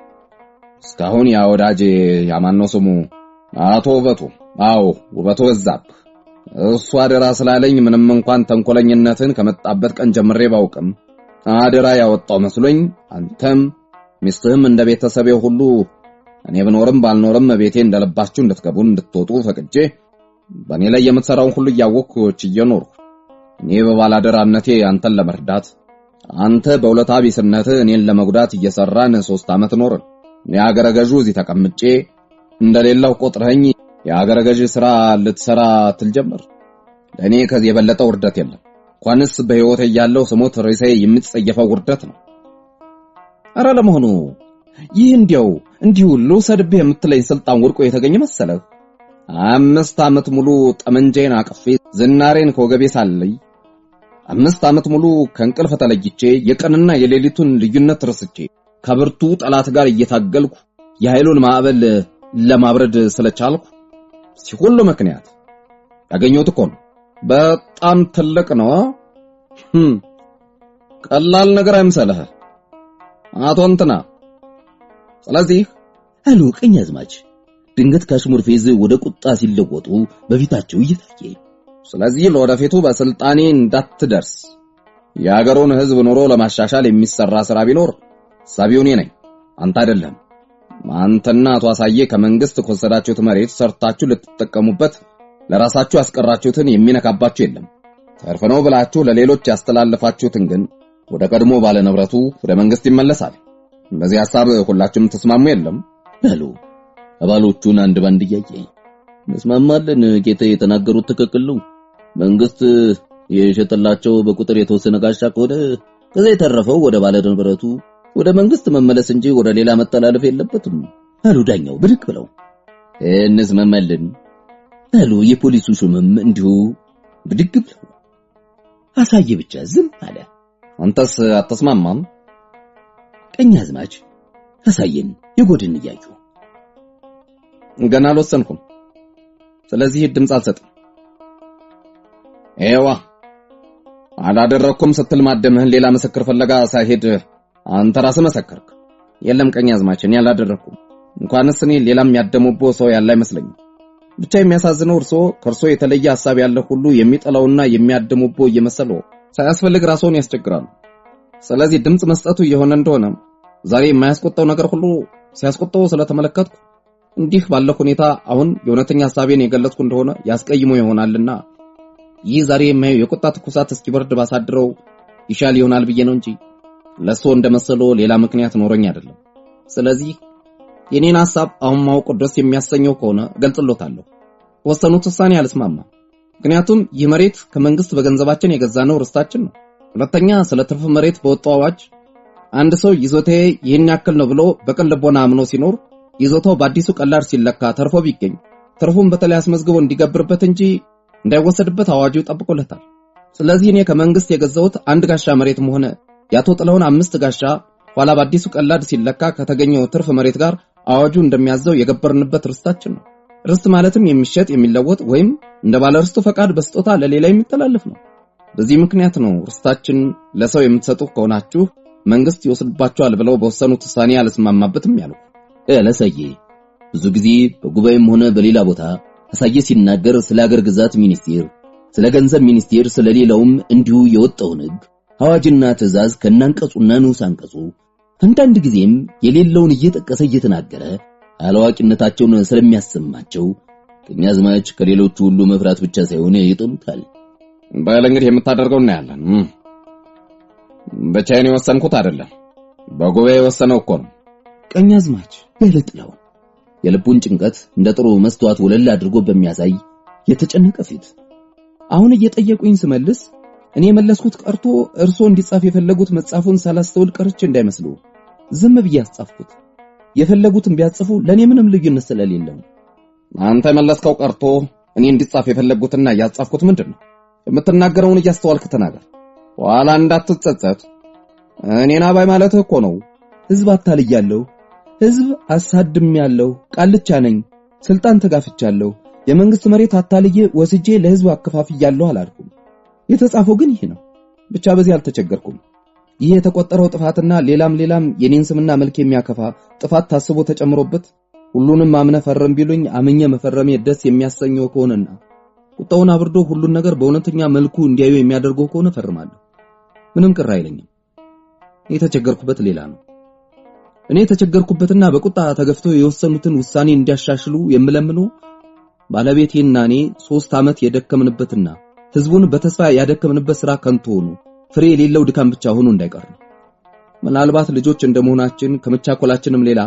Speaker 3: እስካሁን ያ ወዳጄ ያማነው ስሙ አቶ ውበቱ በዛብህ እሱ አደራ ስላለኝ ምንም እንኳን ተንኮለኝነትን ከመጣበት ቀን ጀምሬ ባውቅም አደራ ያወጣው መስሎኝ አንተም ሚስትህም እንደ ቤተሰቤ ሁሉ እኔ ብኖርም ባልኖርም ቤቴ እንደለባችሁ እንድትገቡ እንድትወጡ ፈቅጄ በእኔ ላይ የምትሰራውን ሁሉ እያወቅኩ እየኖርኩ እኔ በባላደራነቴ አንተን ለመርዳት አንተ በውለታ ቢስነት እኔን ለመጉዳት እየሰራን 3 ዓመት ኖርን። እኔ አገረ ገዡ እዚህ ተቀምጬ እንደሌላው ቆጥረኝ የአገረ ገዥ ሥራ ልትሰራ ትልጀምር። ለእኔ ከዚህ የበለጠ ውርደት የለም። እንኳንስ በሕይወቴ ያለው ስሞት ርዕሴ የምትጸየፈው ውርደት ነው። አረ ለመሆኑ ይህ እንዲሁ ልውሰድብህ የምትለኝ ስልጣን ወድቆ የተገኘ መሰለህ? 5 ዓመት ሙሉ ጠመንጃዬን አቅፌ ዝናሬን ከወገቤ ሳለይ 5 ዓመት ሙሉ ከእንቅልፍ ተለይቼ የቀንና የሌሊቱን ልዩነት ረስቼ ከብርቱ ጠላት ጋር እየታገልኩ የኃይሉን ማዕበል ለማብረድ ስለቻልኩ ሲሁሉ ምክንያት ያገኘሁት እኮ ነው። በጣም ትልቅ ነው። ቀላል ነገር አይምሰልህ አቶ እንትና። ስለዚህ
Speaker 2: አሉ ቀኛዝማች ድንገት ካሽሙር ፌዝ ወደ ቁጣ ሲለወጡ በፊታቸው እየታየ።
Speaker 3: ስለዚህ ለወደፊቱ በስልጣኔ እንዳትደርስ የሀገሩን ሕዝብ ኑሮ ለማሻሻል የሚሰራ ሥራ ቢኖር ሳቢው እኔ ነኝ፣ አንተ አይደለም። አንተና አቶ አሳየ ከመንግስት ከወሰዳችሁት መሬት ሰርታችሁ ልትጠቀሙበት ለራሳችሁ ያስቀራችሁትን የሚነካባችሁ የለም። ተርፍ ነው ብላችሁ ለሌሎች ያስተላልፋችሁትን ግን ወደ ቀድሞ ባለ ንብረቱ ወደ መንግስት ይመለሳል። በዚህ ሐሳብ ሁላችሁም ተስማሙ የለም
Speaker 2: አሉ አባሎቹን አንድ ባንድ እያየ። እንስማማለን ጌታዬ፣ የተናገሩት ትክክል ነው። መንግስት የሸጠላቸው በቁጥር የተወሰነ ጋሻ ከሆነ ከዛ የተረፈው ወደ ባለ ንብረቱ ወደ መንግስት መመለስ እንጂ ወደ ሌላ መተላለፍ የለበትም አሉ ዳኛው ብድግ ብለው። እንስማማለን አሉ የፖሊሱ ሹምም እንዲሁ ብድግ ብለው። አሳየ ብቻ ዝም አለ።
Speaker 3: አንተስ አትስማማም?
Speaker 2: ቀኛዝማች አሳየን የጎድን እያዩ
Speaker 3: ገና አልወሰንኩም፣ ስለዚህ ድምጽ አልሰጥም። ኤዋ አላደረኩም ስትል ማደምህን ሌላ ምስክር ፈለጋ ሳይሄድ አንተ ራስህ መሰከርክ። የለም ቀኛዝማች እኔ አላደረኩም። እንኳንስ እኔ ሌላም ያደሙቦ ሰው ያለ አይመስለኝም። ብቻ የሚያሳዝነው ከርሶ የተለየ ሐሳብ ያለ ሁሉ የሚጠላውና የሚያደሙቦ እየመሰለው ሳያስፈልግ ራስዎን ያስቸግራሉ። ስለዚህ ድምጽ መስጠቱ የሆነ እንደሆነ ዛሬ የማያስቆጣው ነገር ሁሉ ሲያስቆጣው ስለተመለከትኩ እንዲህ ባለ ሁኔታ አሁን የእውነተኛ ሐሳቤን የገለጽኩ እንደሆነ ያስቀይሞ ይሆናልና ይህ ዛሬ የማየው የቁጣ ትኩሳት እስኪበርድ ባሳድረው ይሻል ይሆናል ብዬ ነው እንጂ ለሶ እንደመሰለው ሌላ ምክንያት ኖሮኝ አይደለም። ስለዚህ የኔን ሐሳብ አሁን ማወቅ ደስ የሚያሰኘው ከሆነ ገልጽሎታለሁ። ወሰኑት ውሳኔ አልስማማም። ምክንያቱም ይህ መሬት ከመንግስት በገንዘባችን የገዛነው ርስታችን ነው። ሁለተኛ ስለ ትርፍ መሬት በወጣው አዋጅ አንድ ሰው ይዞታዬ ይህን ያክል ነው ብሎ በቅን ልቦና አምኖ ሲኖር ይዞታው በአዲሱ ቀላድ ሲለካ ተርፎ ቢገኝ ትርፉን በተለይ አስመዝግቦ እንዲገብርበት እንጂ እንዳይወሰድበት አዋጁ ጠብቆለታል። ስለዚህ እኔ ከመንግስት የገዛሁት አንድ ጋሻ መሬትም ሆነ ያቶ ጥለውን 5 ጋሻ ኋላ በአዲሱ ቀላድ ሲለካ ከተገኘው ትርፍ መሬት ጋር አዋጁ እንደሚያዘው የገበርንበት ርስታችን ነው። ርስት ማለትም የሚሸጥ የሚለወጥ ወይም እንደ ባለ ርስቱ ፈቃድ በስጦታ ለሌላ የሚተላለፍ ነው። በዚህ ምክንያት ነው ርስታችን ለሰው የምትሰጡ ከሆናችሁ መንግስት ይወስድባችኋል ብለው በወሰኑት ውሳኔ አልስማማበትም ያለው።
Speaker 2: አሳየ ብዙ ጊዜ በጉባኤም ሆነ በሌላ ቦታ አሳየ ሲናገር ስለ ሀገር ግዛት ሚኒስቴር፣ ስለ ገንዘብ ሚኒስቴር፣ ስለሌላውም እንዲሁ የወጣውን ሕግ አዋጅና ትዕዛዝ ከናንቀጹና ንዑስ አንቀጹ አንዳንድ ጊዜም የሌለውን እየጠቀሰ እየተናገረ አላዋቂነታቸውን ስለሚያሰማቸው ቀኛዝማች ከሌሎቹ ሁሉ መፍራት ብቻ ሳይሆን ይጥሉታል።
Speaker 3: ባለ እንግዲህ የምታደርገው እናያለን። በቻይና የወሰንኩት አይደለም፣ በጉባኤ የወሰነው እኮ ነው።
Speaker 2: ቀኛዝማች በለጥለው የልቡን ጭንቀት እንደ ጥሩ መስተዋት ወለል አድርጎ በሚያሳይ የተጨነቀ ፊት
Speaker 1: አሁን እየጠየቁኝ ስመልስ እኔ መለስኩት ቀርቶ እርሶ እንዲጻፍ የፈለጉት መጻፉን ሳላስተውል ቀርቼ እንዳይመስሉ ዝም ብዬ አስጻፍኩት። የፈለጉትን ቢያጽፉ ለኔ ምንም ልዩነት ስለሌለው።
Speaker 3: አንተ መለስከው ቀርቶ እኔ እንዲጻፍ የፈለጉትና ያጻፍኩት ምንድነው? የምትናገረውን እያስተዋልክ ተናገር፣ ኋላ እንዳትጸጸት። እኔና ባይ ማለት እኮ ነው።
Speaker 1: ህዝብ አታልያለሁ፣ ህዝብ አሳድሜያለሁ፣ ቃልቻ ነኝ፣ ስልጣን ተጋፍቻለሁ፣ የመንግስት መሬት አታልዬ ወስጄ ለህዝብ አከፋፍያለሁ አላልኩም። የተጻፈው ግን ይሄ ነው። ብቻ በዚህ አልተቸገርኩም። ይሄ የተቆጠረው ጥፋትና ሌላም የኔን ስምና መልክ የሚያከፋ ጥፋት ታስቦ ተጨምሮበት ሁሉንም አምነ ፈረም ቢሉኝ አመኘ መፈረሜ ደስ የሚያሰኘው ከሆነና ቁጣውን አብርዶ ሁሉን ነገር በእውነተኛ መልኩ እንዲያዩ የሚያደርገው ከሆነ ፈርማለሁ። ምንም ቅር አይለኝም። የተቸገርኩበት ሌላ ነው። እኔ የተቸገርኩበትና በቁጣ ተገፍተው የወሰኑትን ውሳኔ እንዲያሻሽሉ የምለምነው ባለቤቴና እኔ 3 ዓመት የደከምንበትና ህዝቡን በተስፋ ያደከምንበት ሥራ ከንቱ ሆኖ ፍሬ የሌለው ድካም ብቻ ሆኖ እንዳይቀር ነው። ምናልባት ልጆች እንደመሆናችን ከመቻኮላችንም ሌላ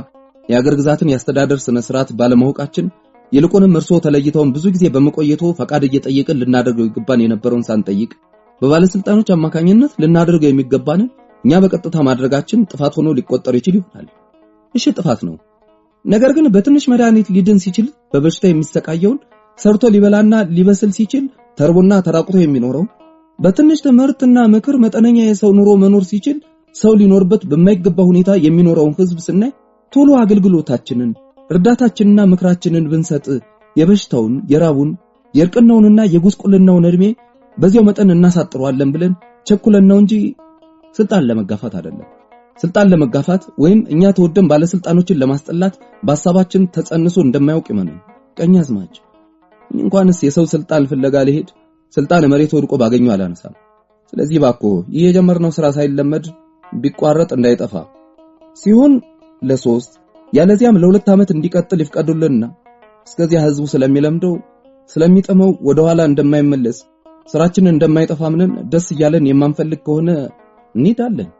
Speaker 1: የአገር ግዛትን ያስተዳደር ስነ ስርዓት ባለማወቃችን ይልቁንም እርሶ ተለይተውን ብዙ ጊዜ በመቆየቶ ፈቃድ እየጠየቅን ልናደርገው ይገባን የነበረውን ሳንጠይቅ በባለስልጣኖች አማካኝነት ልናደርገው የሚገባን እኛ በቀጥታ ማድረጋችን ጥፋት ሆኖ ሊቆጠር ይችል ይሆናል። እሺ ጥፋት ነው። ነገር ግን በትንሽ መድኃኒት ሊድን ሲችል በበሽታ የሚሰቃየውን ሰርቶ ሊበላና ሊበስል ሲችል ተርቦና ተራቁቶ የሚኖረው በትንሽ ትምህርትና ምክር መጠነኛ የሰው ኑሮ መኖር ሲችል ሰው ሊኖርበት በማይገባ ሁኔታ የሚኖረውን ህዝብ ስናይ ቶሎ አገልግሎታችንን እርዳታችንና ምክራችንን ብንሰጥ የበሽታውን የራቡን የርቅናውንና የጉስቁልናውን እድሜ በዚያው መጠን እናሳጥረዋለን ብለን ቸኩለን ነው እንጂ ስልጣን ለመጋፋት አይደለም። ስልጣን ለመጋፋት ወይም እኛ ተወደን ባለስልጣኖችን ለማስጠላት በሐሳባችን ተጸንሶ እንደማያውቅ ይመነን ቀኛዝማች። እንኳንስ የሰው ስልጣን ፍለጋ ሊሄድ ስልጣን መሬት ወድቆ ባገኘው አላነሳም። ስለዚህ ባኮ ይሄ የጀመርነው ስራ ሳይለመድ ቢቋረጥ እንዳይጠፋ ሲሆን ለ3 ያለዚያም ለ2 ዓመት እንዲቀጥል ይፍቀዱልንና እስከዚያ ህዝቡ ስለሚለምደው ስለሚጠመው ወደ ኋላ እንደማይመለስ ስራችንን እንደማይጠፋ ምንን ደስ እያለን የማንፈልግ ከሆነ እንሄዳለን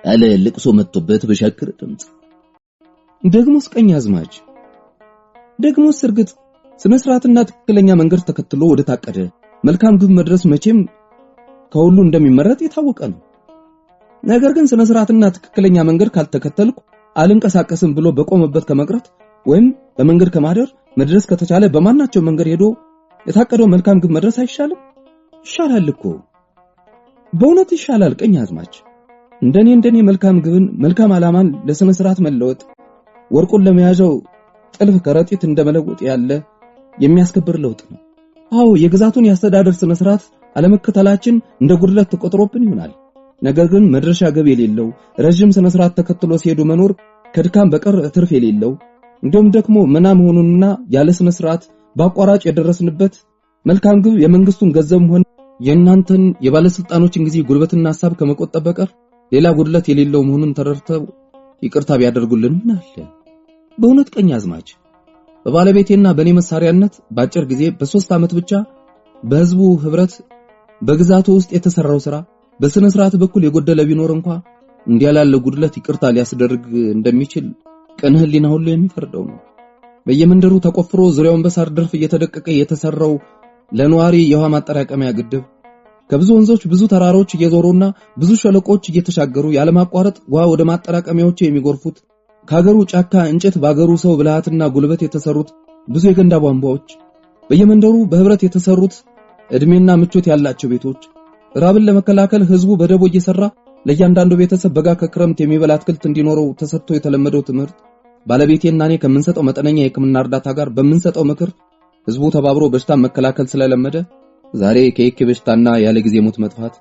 Speaker 2: አለ ልቅሶ መጥቶበት በሻክር ድምጽ።
Speaker 1: ደግሞስ ቀኛዝማች ደግሞስ እርግጥ ስነ ስርዓትና ትክክለኛ መንገድ ተከትሎ ወደ ታቀደ መልካም ግብ መድረስ መቼም ከሁሉ እንደሚመረጥ የታወቀ ነው። ነገር ግን ስነ ስርዓትና ትክክለኛ መንገድ ካልተከተልኩ አልንቀሳቀስም ብሎ በቆመበት ከመቅረት ወይም በመንገድ ከማደር መድረስ ከተቻለ በማናቸው መንገድ ሄዶ የታቀደው መልካም ግብ መድረስ አይሻልም? ይሻላል እኮ በእውነት ይሻላል ቀኛዝማች። እንደኔ መልካም ግብን መልካም ዓላማን ለስነ ስርዓት መለወጥ ወርቁን ለመያዣው ጥልፍ ከረጢት እንደመለወጥ ያለ የሚያስከብር ለውጥ ነው። አዎ የግዛቱን ያስተዳደር ስነ ስርዓት አለመከተላችን እንደ ጉድለት ተቆጥሮብን ይሆናል። ነገር ግን መድረሻ ገብ የሌለው ረጅም ስነ ስርዓት ተከትሎ ሲሄዱ መኖር ከድካም በቀር ትርፍ የሌለው እንዲሁም ደግሞ መና መሆኑንና ያለ ስነ ስርዓት በአቋራጭ የደረስንበት መልካም ግብ የመንግስቱን ገንዘብ ሆነ የእናንተን የባለስልጣኖችን ጊዜ ጉልበትና ሐሳብ ከመቆጠብ በቀር ሌላ ጉድለት የሌለው መሆኑን ተረድተው ይቅርታ ቢያደርጉልን ምን አለ? በእውነት ቀኛዝማች በባለቤቴና በኔ መሳሪያነት ባጭር ጊዜ በ3 ዓመት ብቻ በህዝቡ ህብረት በግዛቱ ውስጥ የተሰራው ስራ በስነ ስርዓት በኩል የጎደለ ቢኖር እንኳን እንዲያላለ ጉድለት ይቅርታ ሊያስደርግ እንደሚችል ቀን ህሊና ሁሉ የሚፈርደው ነው። በየመንደሩ ተቆፍሮ ዙሪያውን በሳር ድርፍ እየተደቀቀ የተሰራው ለነዋሪ የውሃ ማጠራቀሚያ ግድብ ከብዙ ወንዞች ብዙ ተራሮች እየዞሩና ብዙ ሸለቆች እየተሻገሩ ያለማቋረጥ ውሃ ወደ ማጠራቀሚያዎች የሚጎርፉት ከሀገሩ ጫካ እንጨት ባገሩ ሰው ብልሃትና ጉልበት የተሰሩት ብዙ የገንዳ ቧንቧዎች በየመንደሩ በህብረት የተሰሩት እድሜና ምቾት ያላቸው ቤቶች ራብን ለመከላከል ህዝቡ በደቦ እየሰራ ለእያንዳንዱ ቤተሰብ በጋ ከክረምት የሚበላ አትክልት እንዲኖረው ተሰጥቶ የተለመደው ትምህርት ባለቤቴና እኔ ከምንሰጠው መጠነኛ የሕክምና እርዳታ ጋር በምንሰጠው ምክር ህዝቡ ተባብሮ በሽታን መከላከል ስለለመደ ዛሬ ከየክ በሽታና ያለ ጊዜ ሞት መጥፋት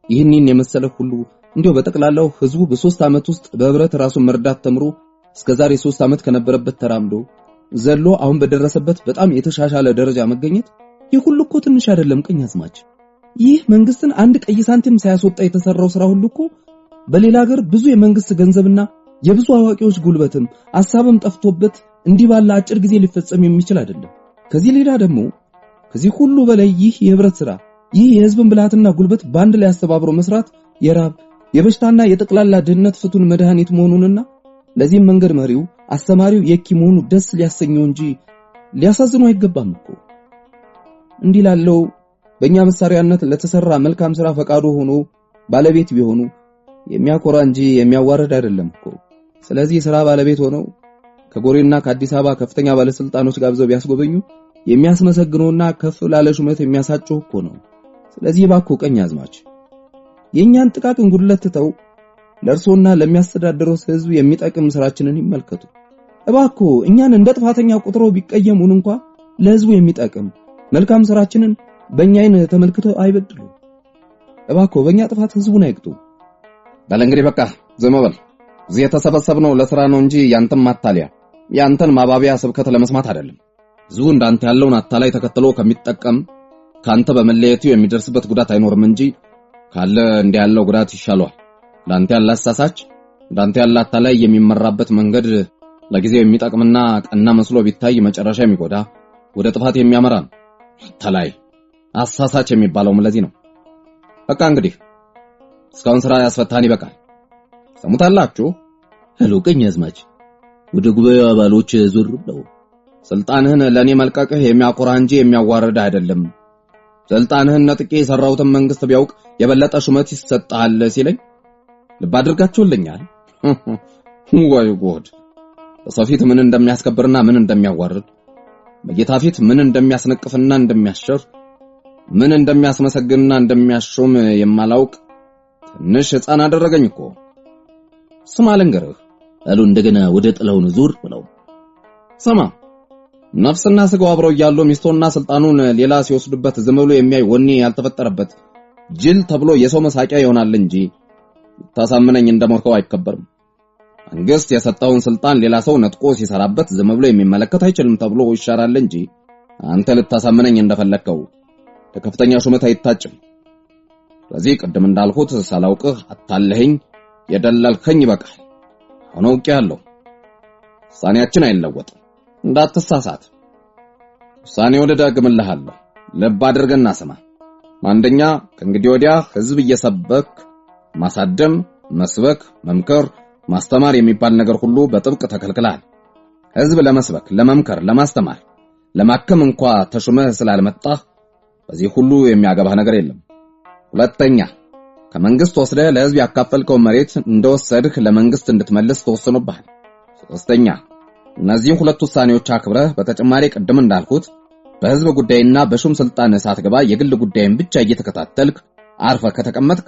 Speaker 1: ይህንን የመሰለ ሁሉ እንዲያው በጠቅላላው ህዝቡ በ3 ዓመት ውስጥ በህብረት ራሱን መርዳት ተምሮ እስከዛሬ 3 ዓመት ከነበረበት ተራምዶ ዘሎ አሁን በደረሰበት በጣም የተሻሻለ ደረጃ መገኘት ይህ ሁሉ እኮ ትንሽ አይደለም ቀኛዝማች። ይህ መንግስትን አንድ ቀይ ሳንቲም ሳያስወጣ የተሰራው ስራ ሁሉ እኮ በሌላ ሀገር ብዙ የመንግስት ገንዘብና የብዙ አዋቂዎች ጉልበትም ሐሳብም ጠፍቶበት እንዲህ ባለ አጭር ጊዜ ሊፈጸም የሚችል አይደለም። ከዚህ ሌላ ደግሞ ከዚህ ሁሉ በላይ ይህ የህብረት ስራ ይህ የህዝብን ብልሃትና ጉልበት ባንድ ላይ አስተባብሮ መስራት የራብ የበሽታና የጠቅላላ ድህነት ፍቱን መድኃኒት መሆኑንና ለዚህም መንገድ መሪው አስተማሪው የኪ መሆኑ ደስ ሊያሰኘው እንጂ ሊያሳዝነው አይገባም እኮ። እንዲህ ላለው በእኛ መሳሪያነት ለተሰራ መልካም ስራ ፈቃዱ ሆኖ ባለቤት ቢሆኑ የሚያኮራ እንጂ የሚያዋርድ አይደለም እኮ። ስለዚህ ስራ ባለቤት ሆነው ከጎሬና ከአዲስ አበባ ከፍተኛ ባለስልጣኖች ጋብዘው ቢያስጎበኙ የሚያስመሰግነውና ከፍ ላለ ሹመት የሚያሳጨው እኮ ነው። ስለዚህ ባኮ ቀኛዝማች የኛን ጥቃቅን ጉድለት ትተው ለእርሶና ለሚያስተዳድረው ህዝብ የሚጠቅም ስራችንን ይመልከቱ። እባኮ እኛን እንደ ጥፋተኛ ቁጥሮ ቢቀየሙን እንኳን ለህዝቡ የሚጠቅም መልካም ስራችንን በእኛ አይን ተመልክተው አይበድሉ። እባኮ በእኛ ጥፋት ህዝቡን አይቅጡ።
Speaker 3: ባለ እንግዲህ በቃ ዝም በል። እዚህ የተሰበሰብነው ለስራ ነው እንጂ ያንተን ማታለያ ያንተን ማባቢያ ስብከት ለመስማት አይደለም። ህዝቡ እንዳንተ ያለውን አታላይ ተከትሎ ከሚጠቀም ካንተ በመለየቱ የሚደርስበት ጉዳት አይኖርም እንጂ ካለ እንደ ያለው ጉዳት ይሻለዋል። እንዳንተ ያለ አሳሳች እንዳንተ ያለ አታላይ የሚመራበት መንገድ ለጊዜው የሚጠቅምና ቀና መስሎ ቢታይ መጨረሻ የሚጎዳ ወደ ጥፋት የሚያመራ ነው። አታላይ አሳሳች የሚባለው ለዚህ ነው። በቃ እንግዲህ እስካሁን ስራ ያስፈታን ይበቃል። ሰሙታላችሁ?
Speaker 2: ሄሎ ቀኛዝማች ወደ ጉባኤው አባሎች ዞር ብለው
Speaker 3: ስልጣንህን ለኔ መልቀቅህ የሚያቆራ እንጂ የሚያዋርድ አይደለም። ስልጣንህን ነጥቄ የሰራውትን መንግስት ቢያውቅ የበለጠ ሹመት ይሰጣል ሲለኝ ልብ አድርጋችሁልኛል። ወይ ጉድ! በሰው ፊት ምን እንደሚያስከብርና ምን እንደሚያዋርድ፣ በጌታ ፊት ምን እንደሚያስነቅፍና እንደሚያሸር፣ ምን እንደሚያስመሰግንና እንደሚያሾም የማላውቅ ትንሽ ሕፃን አደረገኝ እኮ። ስማ ልንገርህ
Speaker 2: አሉ እንደገና ወደ ጥላሁን ዞር ብለው።
Speaker 3: ስማ፣ ነፍስና ስጋው አብረው እያሉ ሚስቶና ስልጣኑን ሌላ ሲወስዱበት ዝም ብሎ የሚያይ ወኔ ያልተፈጠረበት ጅል ተብሎ የሰው መሳቂያ ይሆናል እንጂ ታሳምነኝ እንደሞርከው አይከበርም። መንግስት የሰጠውን ስልጣን ሌላ ሰው ነጥቆ ሲሰራበት ዝም ብሎ የሚመለከት አይችልም ተብሎ ይሻራል እንጂ አንተ ልታሳምነኝ እንደፈለከው ለከፍተኛ ሹመት አይታጭም። ስለዚህ ቅድም እንዳልኩት ሳላውቅህ አታለኸኝ የደለልከኝ ይበቃል። አሁን አውቄያለሁ። ውሳኔያችን አይለወጥም፣ እንዳትሳሳት። ውሳኔውን ደግምልሃለሁ፣ ልብ አድርገና ስማ። አንደኛ፣ ከእንግዲህ ወዲያ ህዝብ እየሰበክ ማሳደም፣ መስበክ፣ መምከር፣ ማስተማር የሚባል ነገር ሁሉ በጥብቅ ተከልክሏል። ህዝብ ለመስበክ፣ ለመምከር፣ ለማስተማር፣ ለማከም እንኳን ተሹመህ ስላልመጣህ በዚህ ሁሉ የሚያገባህ ነገር የለም። ሁለተኛ፣ ከመንግስት ወስደህ ለህዝብ ያካፈልከው መሬት እንደወሰድህ ለመንግስት እንድትመልስ ተወስኖብሃል። ሶስተኛ፣ እነዚህን ሁለት ውሳኔዎች አክብረህ በተጨማሪ ቅድም እንዳልኩት በህዝብ ጉዳይና በሹም ስልጣን ሳትገባ የግል ጉዳይን ብቻ እየተከታተልክ አርፈህ ከተቀመጥክ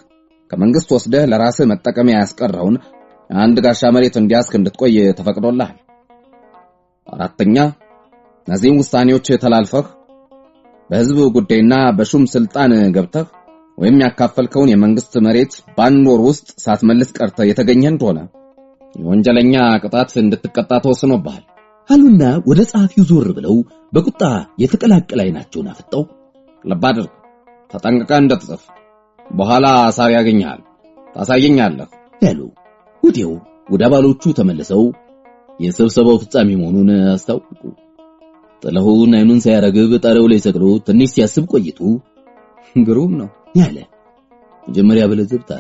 Speaker 3: ከመንግስት ወስደህ ለራስህ መጠቀሚያ ያስቀረውን አንድ ጋሻ መሬት እንዲያስክ እንድትቆይ ተፈቅዶልሃል። አራተኛ፣ እነዚህን ውሳኔዎች ተላልፈህ በህዝብ ጉዳይና በሹም ስልጣን ገብተህ ወይም ያካፈልከውን የመንግስት መሬት በአንድ ወር ውስጥ ሳትመልስ ቀርተህ የተገኘ እንደሆነ የወንጀለኛ ቅጣት እንድትቀጣ ተወስኖብሃል
Speaker 2: አሉና ወደ ጸሐፊው ዞር ብለው በቁጣ የተቀላቀለ አይናቸውን አፍጠው
Speaker 3: ልብ አድርግ፣ ተጠንቅቀህ እንድትጽፍ፣ በኋላ አሳር ያገኛል፣ ታሳየኛለህ
Speaker 2: ያሉ። ወዲያው ወደ አባሎቹ ተመልሰው የስብሰባው ፍጻሜ መሆኑን አስታወቁ። ጥላሁን አይኑን ሳያረግብ ጣሪያው ላይ ሰቅሎ ትንሽ ሲያስብ ቆይቶ ግሩም ነው ያለ። መጀመሪያ በለዘብታ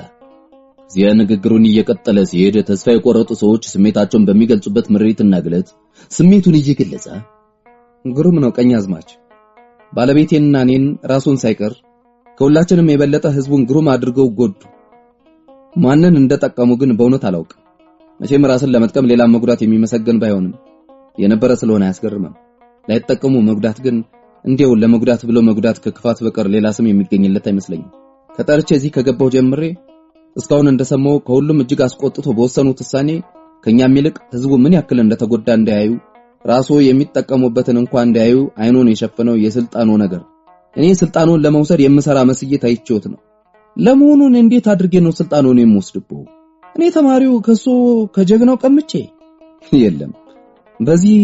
Speaker 2: እዚያ ንግግሩን እየቀጠለ ሲሄድ ተስፋ የቆረጡ ሰዎች ስሜታቸውን በሚገልጹበት ምሬትና ግለት ስሜቱን እየገለጸ ግሩም ነው ቀኛዝማች፣ ባለቤቴና እኔን ራሱን ሳይቀር ከሁላችንም የበለጠ ህዝቡን ግሩም አድርገው ጎዱ። ማንን እንደጠቀሙ ግን በእውነት አላውቅም። መቼም ራስን ለመጥቀም ሌላ መጉዳት የሚመሰገን ባይሆንም የነበረ ስለሆነ አያስገርምም። ላይጠቀሙ መጉዳት ግን እንዲያው ለመጉዳት ብሎ መጉዳት ከክፋት በቀር ሌላ ስም የሚገኝለት አይመስለኝም። ከጠርቼ እዚህ ከገባው ጀምሬ እስካሁን እንደሰማው ከሁሉም እጅግ አስቆጥቶ በወሰኑት ውሳኔ ከኛም ይልቅ ህዝቡ ምን ያክል እንደተጎዳ እንዳያዩ ራሱ የሚጠቀሙበትን እንኳን እንዳያዩ አይኑን የሸፈነው የስልጣኑ ነገር እኔ ስልጣኑን ለመውሰድ የምሰራ መስዬ ታይቼውት ነው። ለመሆኑ እንዴት አድርጌ ነው ስልጣኑን የምወስድበው? እኔ ተማሪው ከሱ ከጀግናው ቀምቼ የለም። በዚህ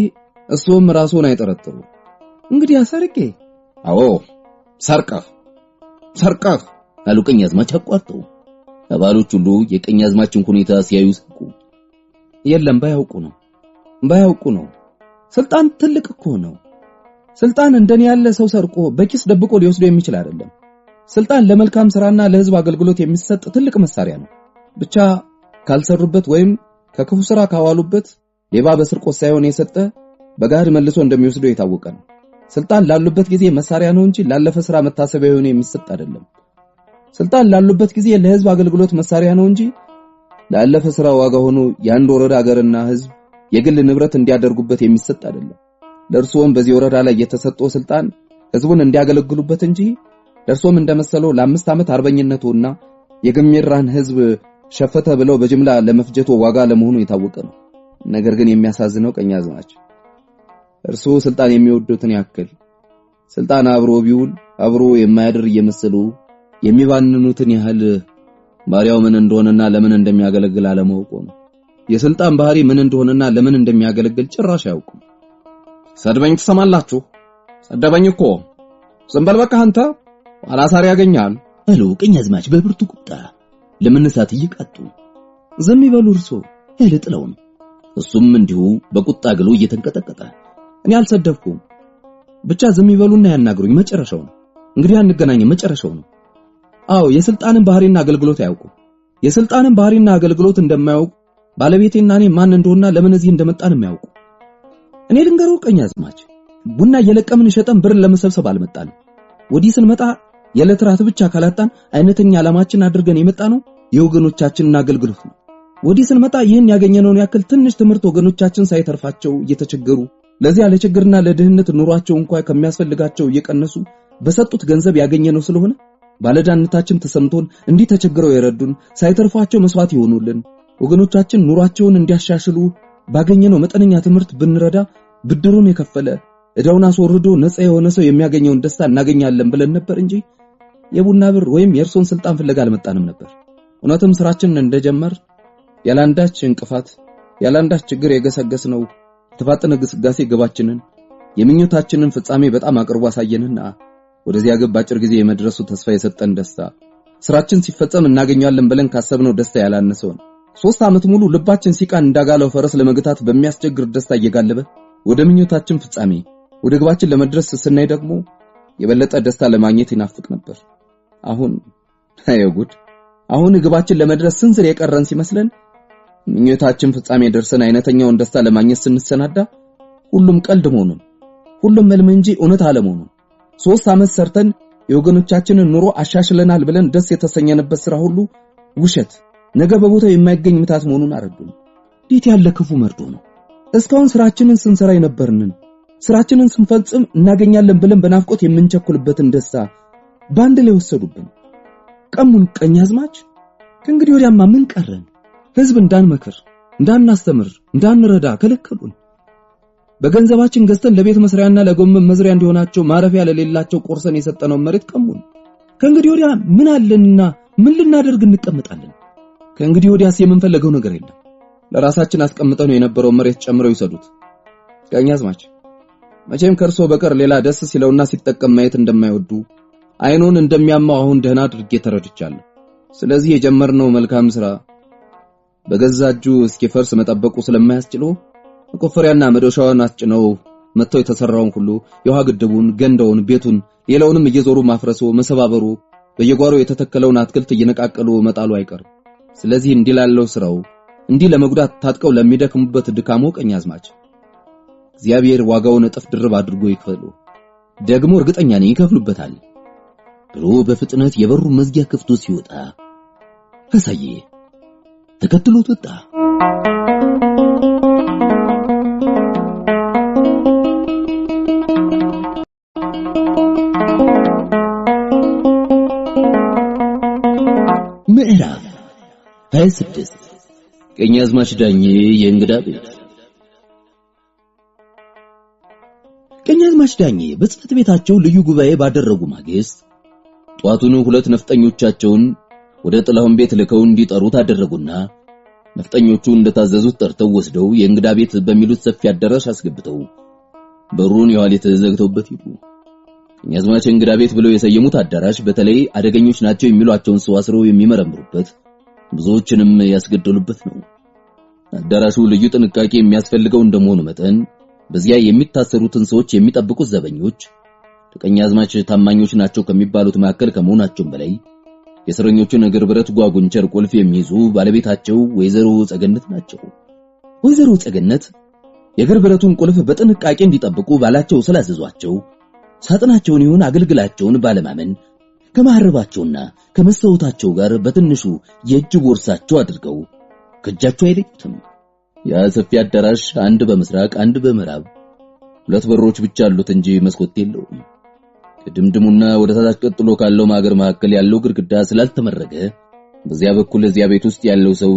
Speaker 2: እሱም ራሱን አይጠረጥሩ። እንግዲህ አሰርቄ
Speaker 3: አዎ ሰርቀህ
Speaker 2: አሉ ቀኛዝማች አቋርጠው። አባሎች ሁሉ የቀኛዝማችን ሁኔታ ሲያዩ ሳቁ። የለም ባያውቁ ነው። ስልጣን ትልቅ እኮ ነው። ስልጣን እንደኔ ያለ ሰው ሰርቆ በኪስ ደብቆ ሊወስዶ የሚችል አይደለም። ስልጣን ለመልካም ስራና ለህዝብ አገልግሎት የሚሰጥ ትልቅ መሳሪያ ነው። ብቻ ካልሰሩበት ወይም ከክፉ ስራ ካዋሉበት ሌባ በስርቆት ሳይሆን የሰጠ በጋር መልሶ እንደሚወስደው የታወቀ ነው። ስልጣን ላሉበት ጊዜ መሳሪያ ነው እንጂ ላለፈ ስራ መታሰቢያ ሆኖ የሚሰጥ አይደለም። ስልጣን ላሉበት ጊዜ ለህዝብ አገልግሎት መሳሪያ ነው እንጂ ላለፈ ስራ ዋጋ ሆኖ የአንድ ወረዳ ሀገርና ህዝብ የግል ንብረት እንዲያደርጉበት የሚሰጥ አይደለም። ለእርሶም በዚህ ወረዳ ላይ የተሰጠው ስልጣን ህዝቡን እንዲያገለግሉበት እንጂ ለእርሶም እንደመሰለው ለ5 ዓመት አርበኝነቱና የግሜራን ህዝብ ሸፈተ ብለው በጅምላ ለመፍጀቱ ዋጋ ለመሆኑ የታወቀ ነው። ነገር ግን የሚያሳዝነው ቀኛዝማች እርሱ ስልጣን የሚወዱትን ያክል ስልጣን አብሮ ቢውል አብሮ የማያድር እየመሰሉ የሚባንኑትን ያህል ባሪያው ምን እንደሆነና ለምን እንደሚያገለግል አለማወቁ ነው። የስልጣን ባህሪ ምን እንደሆነና ለምን እንደሚያገለግል ጭራሽ አያውቁም።
Speaker 3: ሰድበኝ ትሰማላችሁ? ሰደበኝ እኮ ዝም በል በቃ አንተ አላሳሪ ያገኛል
Speaker 2: አሉ ቀኛዝማች በብርቱ ቁጣ ለመነሳት እየቃጡ። ዝም ይበሉ እርሶ ያለ ጥላሁን እሱም እንዲሁ በቁጣ ግሎ እየተንቀጠቀጠ እኔ አልሰደብኩም፣ ብቻ ዝም ይበሉና ያናግሩኝ፣ መጨረሻው ነው። እንግዲህ አንገናኝ፣ መጨረሻው ነው። አዎ የስልጣንን ባህሪና አገልግሎት አያውቁ። የስልጣንን ባህሪና አገልግሎት እንደማያውቁ ባለቤቴና እኔ ማን እንደሆነና ለምን እዚህ እንደመጣን የማያውቁ። እኔ ልንገረው ቀኛዝማች፣ ቡና እየለቀምን ሸጠን ብር ለመሰብሰብ አልመጣንም። ወዲህ ስንመጣ የዕለት ራት ብቻ ካላጣን አይነተኛ ዓላማችን አድርገን የመጣ ነው የወገኖቻችንን አገልግሎት ነው።
Speaker 1: ወዲህ ስንመጣ ይህን ያገኘነውን ያክል ትንሽ ትምህርት ወገኖቻችን ሳይተርፋቸው እየተቸገሩ ለዚህ ያለ ችግርና ለድህነት ኑሯቸው እንኳን ከሚያስፈልጋቸው እየቀነሱ በሰጡት ገንዘብ ያገኘነው ስለሆነ ባለዳነታችን ተሰምቶን እንዲህ ተቸግረው የረዱን ሳይተርፋቸው መስዋዕት ይሆኑልን ወገኖቻችን ኑሯቸውን እንዲያሻሽሉ ባገኘነው መጠነኛ ትምህርት ብንረዳ ብድሩን የከፈለ እዳውን አስወርዶ ነፃ የሆነ ሰው የሚያገኘውን ደስታ እናገኛለን ብለን ነበር እንጂ የቡና ብር ወይም የእርሶን ስልጣን ፍለጋ አልመጣንም ነበር። እውነትም ስራችንን እንደጀመር ያላንዳች እንቅፋት ያላንዳች ችግር የገሰገስነው ተፋጠነ ግስጋሴ ግባችንን የምኞታችንን ፍጻሜ በጣም አቅርቦ አሳየንና ወደዚያ ግብ አጭር ጊዜ የመድረሱ ተስፋ የሰጠን ደስታ ስራችን ሲፈጸም እናገኛለን ብለን ካሰብነው ደስታ ያላነሰው 3 ዓመት ሙሉ ልባችን ሲቃን እንዳጋለው ፈረስ ለመግታት በሚያስቸግር ደስታ እየጋለበ ወደ ምኞታችን ፍጻሜ ወደ ግባችን ለመድረስ ስናይ ደግሞ የበለጠ ደስታ ለማግኘት ይናፍቅ ነበር። አሁን ግባችን ለመድረስ ስንዝር የቀረን ሲመስለን ምኞታችን ፍጻሜ ደርሰን አይነተኛውን ደስታ ለማግኘት ስንሰናዳ ሁሉም ቀልድ መሆኑን ሁሉም መልም እንጂ እውነት አለመሆኑን 3 ዓመት ሰርተን የወገኖቻችንን ኑሮ አሻሽለናል ብለን ደስ የተሰኘንበት ስራ ሁሉ ውሸት ነገ በቦታው የማይገኝ ምታት መሆኑን አረዱን። እንዴት ያለ ክፉ መርዶ ነው! እስካሁን ስራችንን ስንሰራ የነበርንን ስራችንን ስንፈጽም እናገኛለን ብለን በናፍቆት የምንቸኩልበትን ደስታ ባንድ ላይ ወሰዱብን። ቀሙን ቀኛዝማች። ከእንግዲህ ወዲያማ ምን ቀረን? ህዝብ እንዳንመክር፣ እንዳናስተምር፣ እንዳንረዳ ከለከሉን። በገንዘባችን ገዝተን ለቤት መስሪያና ለጎመን መዝሪያ እንዲሆናቸው ማረፊያ ለሌላቸው ቆርሰን የሰጠነው መሬት ቀሙን። ከእንግዲህ ወዲያ ምን አለንና ምን ልናደርግ እንቀመጣለን? ከእንግዲህ ወዲያስ የምንፈልገው ነገር የለም። ለራሳችን አስቀምጠነው የነበረው መሬት ጨምረው ይሰዱት። ቀኛዝማች መቼም ከርሶ በቀር ሌላ ደስ ሲለውና ሲጠቀም ማየት እንደማይወዱ አይኑን እንደሚያማው አሁን ደህና አድርጌ ተረድቻለሁ። ስለዚህ የጀመርነው መልካም ስራ በገዛጁ እስኪፈርስ መጠበቁ ስለማያስችለው መቆፈሪያና መዶሻውን አስጭነው መተው የተሰራውን ሁሉ የውሃ ግድቡን፣ ገንዳውን፣ ቤቱን ሌላውንም እየዞሩ ማፍረሱ መሰባበሩ በየጓሮ የተተከለውን አትክልት እየነቃቀሉ መጣሉ አይቀርም። ስለዚህ እንዲላለው ስራው እንዲህ ለመጉዳት ታጥቀው ለሚደክሙበት ድካሞ ቀኛዝማች እግዚአብሔር ዋጋውን እጥፍ ድርብ አድርጎ ይክፈሉ። ደግሞ እርግጠኛ ነኝ ይከፍሉበታል ብሎ በፍጥነት የበሩ መዝጊያ ከፍቶ ሲወጣ ፈሳዬ ተከትሎት ወጣ። ምዕራፍ 26 ቀኛዝማች ዳኜ የእንግዳ ቤት። ቀኛዝማች ዳኜ በጽፈት ቤታቸው ልዩ ጉባኤ ባደረጉ ማግስት ጧቱን 2 ነፍጠኞቻቸውን ወደ ጥላሁን ቤት ልከው እንዲጠሩ ታደረጉና ነፍጠኞቹ እንደታዘዙት ጠርተው ወስደው የእንግዳ ቤት በሚሉት ሰፊ አዳራሽ አስገብተው በሩን የዋሊት ዘግተውበት ይሉ። ቀኛዝማች እንግዳ ቤት ብለው የሰየሙት አዳራሽ በተለይ አደገኞች ናቸው የሚሏቸውን ሰው አስረው የሚመረምሩበት ብዙዎችንም ያስገደሉበት ነው። አዳራሹ ልዩ ጥንቃቄ የሚያስፈልገው እንደመሆኑ መጠን በዚያ የሚታሰሩትን ሰዎች የሚጠብቁት ዘበኞች ለቀኛዝማች ታማኞች ናቸው ከሚባሉት መካከል ከመሆናቸው በላይ የእስረኞቹን እግር ብረት ጓጉንቸር ቁልፍ የሚይዙ ባለቤታቸው ወይዘሮ ጸገነት ናቸው። ወይዘሮ ጸገነት የእግር ብረቱን ቁልፍ በጥንቃቄ እንዲጠብቁ ባላቸው ስላዘዟቸው ሳጥናቸውን ይሁን አገልግላቸውን ባለማመን ከማህረባቸውና ከመስተውታቸው ጋር በትንሹ የእጅ ቦርሳቸው አድርገው ከእጃቸው አይለዩትም። ያ ሰፊ አዳራሽ አንድ በምስራቅ አንድ በምዕራብ 2 በሮች ብቻ አሉት እንጂ መስኮት የለውም። ከድምድሙና ወደ ታች ቀጥሎ ካለው ማገር መካከል ያለው ግድግዳ ስላልተመረገ በዚያ በኩል እዚያ ቤት ውስጥ ያለው ሰው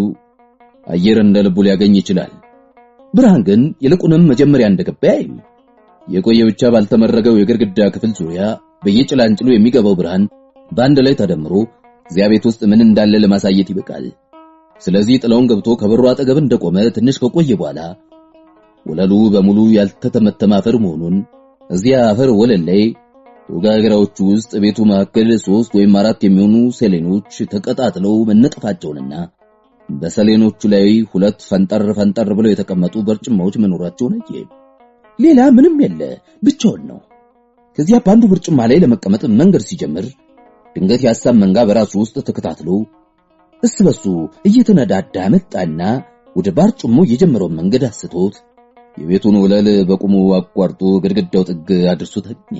Speaker 1: አየር እንደ ልቡ ሊያገኝ ይችላል። ብርሃን ግን ይልቁንም መጀመሪያ እንደገባ የቆየ ብቻ ባልተመረገው የግድግዳ ክፍል ዙሪያ በየጭላንጭሉ የሚገባው ብርሃን በአንድ ላይ ተደምሮ እዚያ ቤት ውስጥ ምን እንዳለ ለማሳየት ይበቃል። ስለዚህ ጥላውን ገብቶ ከበሩ አጠገብ እንደቆመ ትንሽ ከቆየ በኋላ ወለሉ በሙሉ ያልተተመተመ አፈር መሆኑን እዚያ አፈር ወለል ላይ ወጋግራዎቹ ውስጥ ቤቱ መካከል 3 ወይም 4 የሚሆኑ ሰሌኖች ተቀጣጥለው መነጠፋቸውንና በሰሌኖቹ ላይ 2 ፈንጠር ብለው የተቀመጡ በርጭማዎች መኖራቸውን አየ። ሌላ ምንም የለ፣ ብቻውን ነው። ከዚያ በአንዱ በርጭማ ላይ ለመቀመጥ መንገድ ሲጀምር ድንገት ያሳብ መንጋ በራሱ ውስጥ ተከታትሎ እስበሱ እየተነዳዳ መጣና ወደ ባርጭማው የጀመረውን መንገድ አስቶት የቤቱን ወለል በቁሙ አቋርጦ ግድግዳው ጥግ አድርሶ ተገኘ።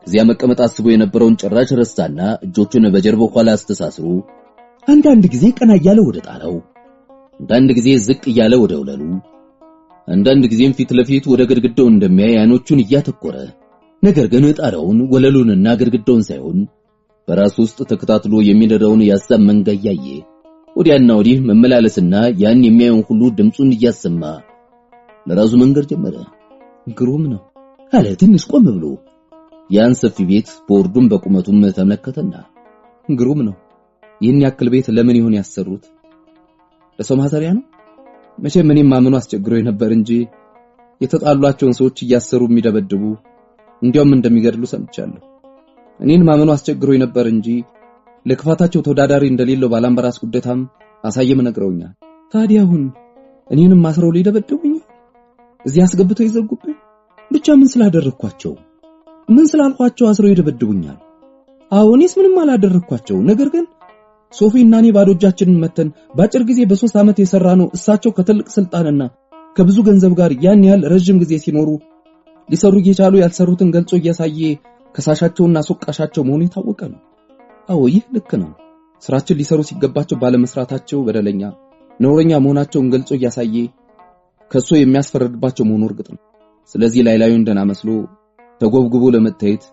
Speaker 1: ከዚያ መቀመጥ አስቦ የነበረውን ጭራሽ ረሳና እጆቹን በጀርባው ኋላ አስተሳስሮ አንዳንድ ጊዜ ቀና እያለ ወደ ጣራው
Speaker 2: አንዳንድ ጊዜ ዝቅ እያለ ወደ ወለሉ፣ አንዳንድ ጊዜም ፊት ለፊት ወደ ግድግዳው እንደሚያይ አይኖቹን እያተኮረ ነገር ግን ጣራውን ወለሉንና ግድግዳውን ሳይሆን በራሱ ውስጥ ተከታትሎ የሚነዳውን የሐሳብ መንጋ እያየ ወዲያና ወዲህ መመላለስና ያን የሚያየውን ሁሉ ድምጹን እያሰማ ለራሱ መንገድ ጀመረ። ግሩም ነው አለ ትንሽ ቆም ብሎ። ያን ሰፊ ቤት በወርዱም በቁመቱም ተመለከተና ግሩም ነው። ይህን ያክል ቤት ለምን ይሆን ያሰሩት? ለሰው ማሰሪያ ነው? መቼም እኔም ማመኑ አስቸግሮኝ ነበር እንጂ የተጣሏቸውን ሰዎች እያሰሩ የሚደበድቡ እንዲያውም እንደሚገድሉ ሰምቻለሁ። እኔን ማመኑ አስቸግሮኝ ነበር እንጂ ለክፋታቸው ተወዳዳሪ እንደሌለው ባላምበራስ ጉደታም አሳየም ነግረውኛል። ታዲያ አሁን እኔንም ማስረው ሊደበድቡኝ እዚህ አስገብተው ይዘጉብኝ? ብቻ ምን ስላደረኳቸው? ምን ስላልኳቸው አስረው ይደበድቡኛል? አዎ እኔስ ምንም አላደረኳቸው። ነገር ግን ሶፊና እኔ ባዶ እጃችንን መተን በአጭር ጊዜ በ3 ዓመት የሰራነው እሳቸው ከትልቅ ስልጣንና ከብዙ ገንዘብ ጋር ያን ያህል ረጅም ጊዜ ሲኖሩ ሊሰሩ እየቻሉ ያልሰሩትን ገልጾ እያሳየ ከሳሻቸውና አስወቃሻቸው መሆኑ የታወቀ ነው። አዎ ይህ ልክ ነው። ስራችን ሊሰሩ ሲገባቸው ባለመስራታቸው በደለኛ ነውረኛ መሆናቸውን ገልጾ እያሳየ ከሱ የሚያስፈርድባቸው መሆኑ እርግጥ ነው። ስለዚህ ላይላዩን ደና መስሎ ተጎብግቦ ለመታየት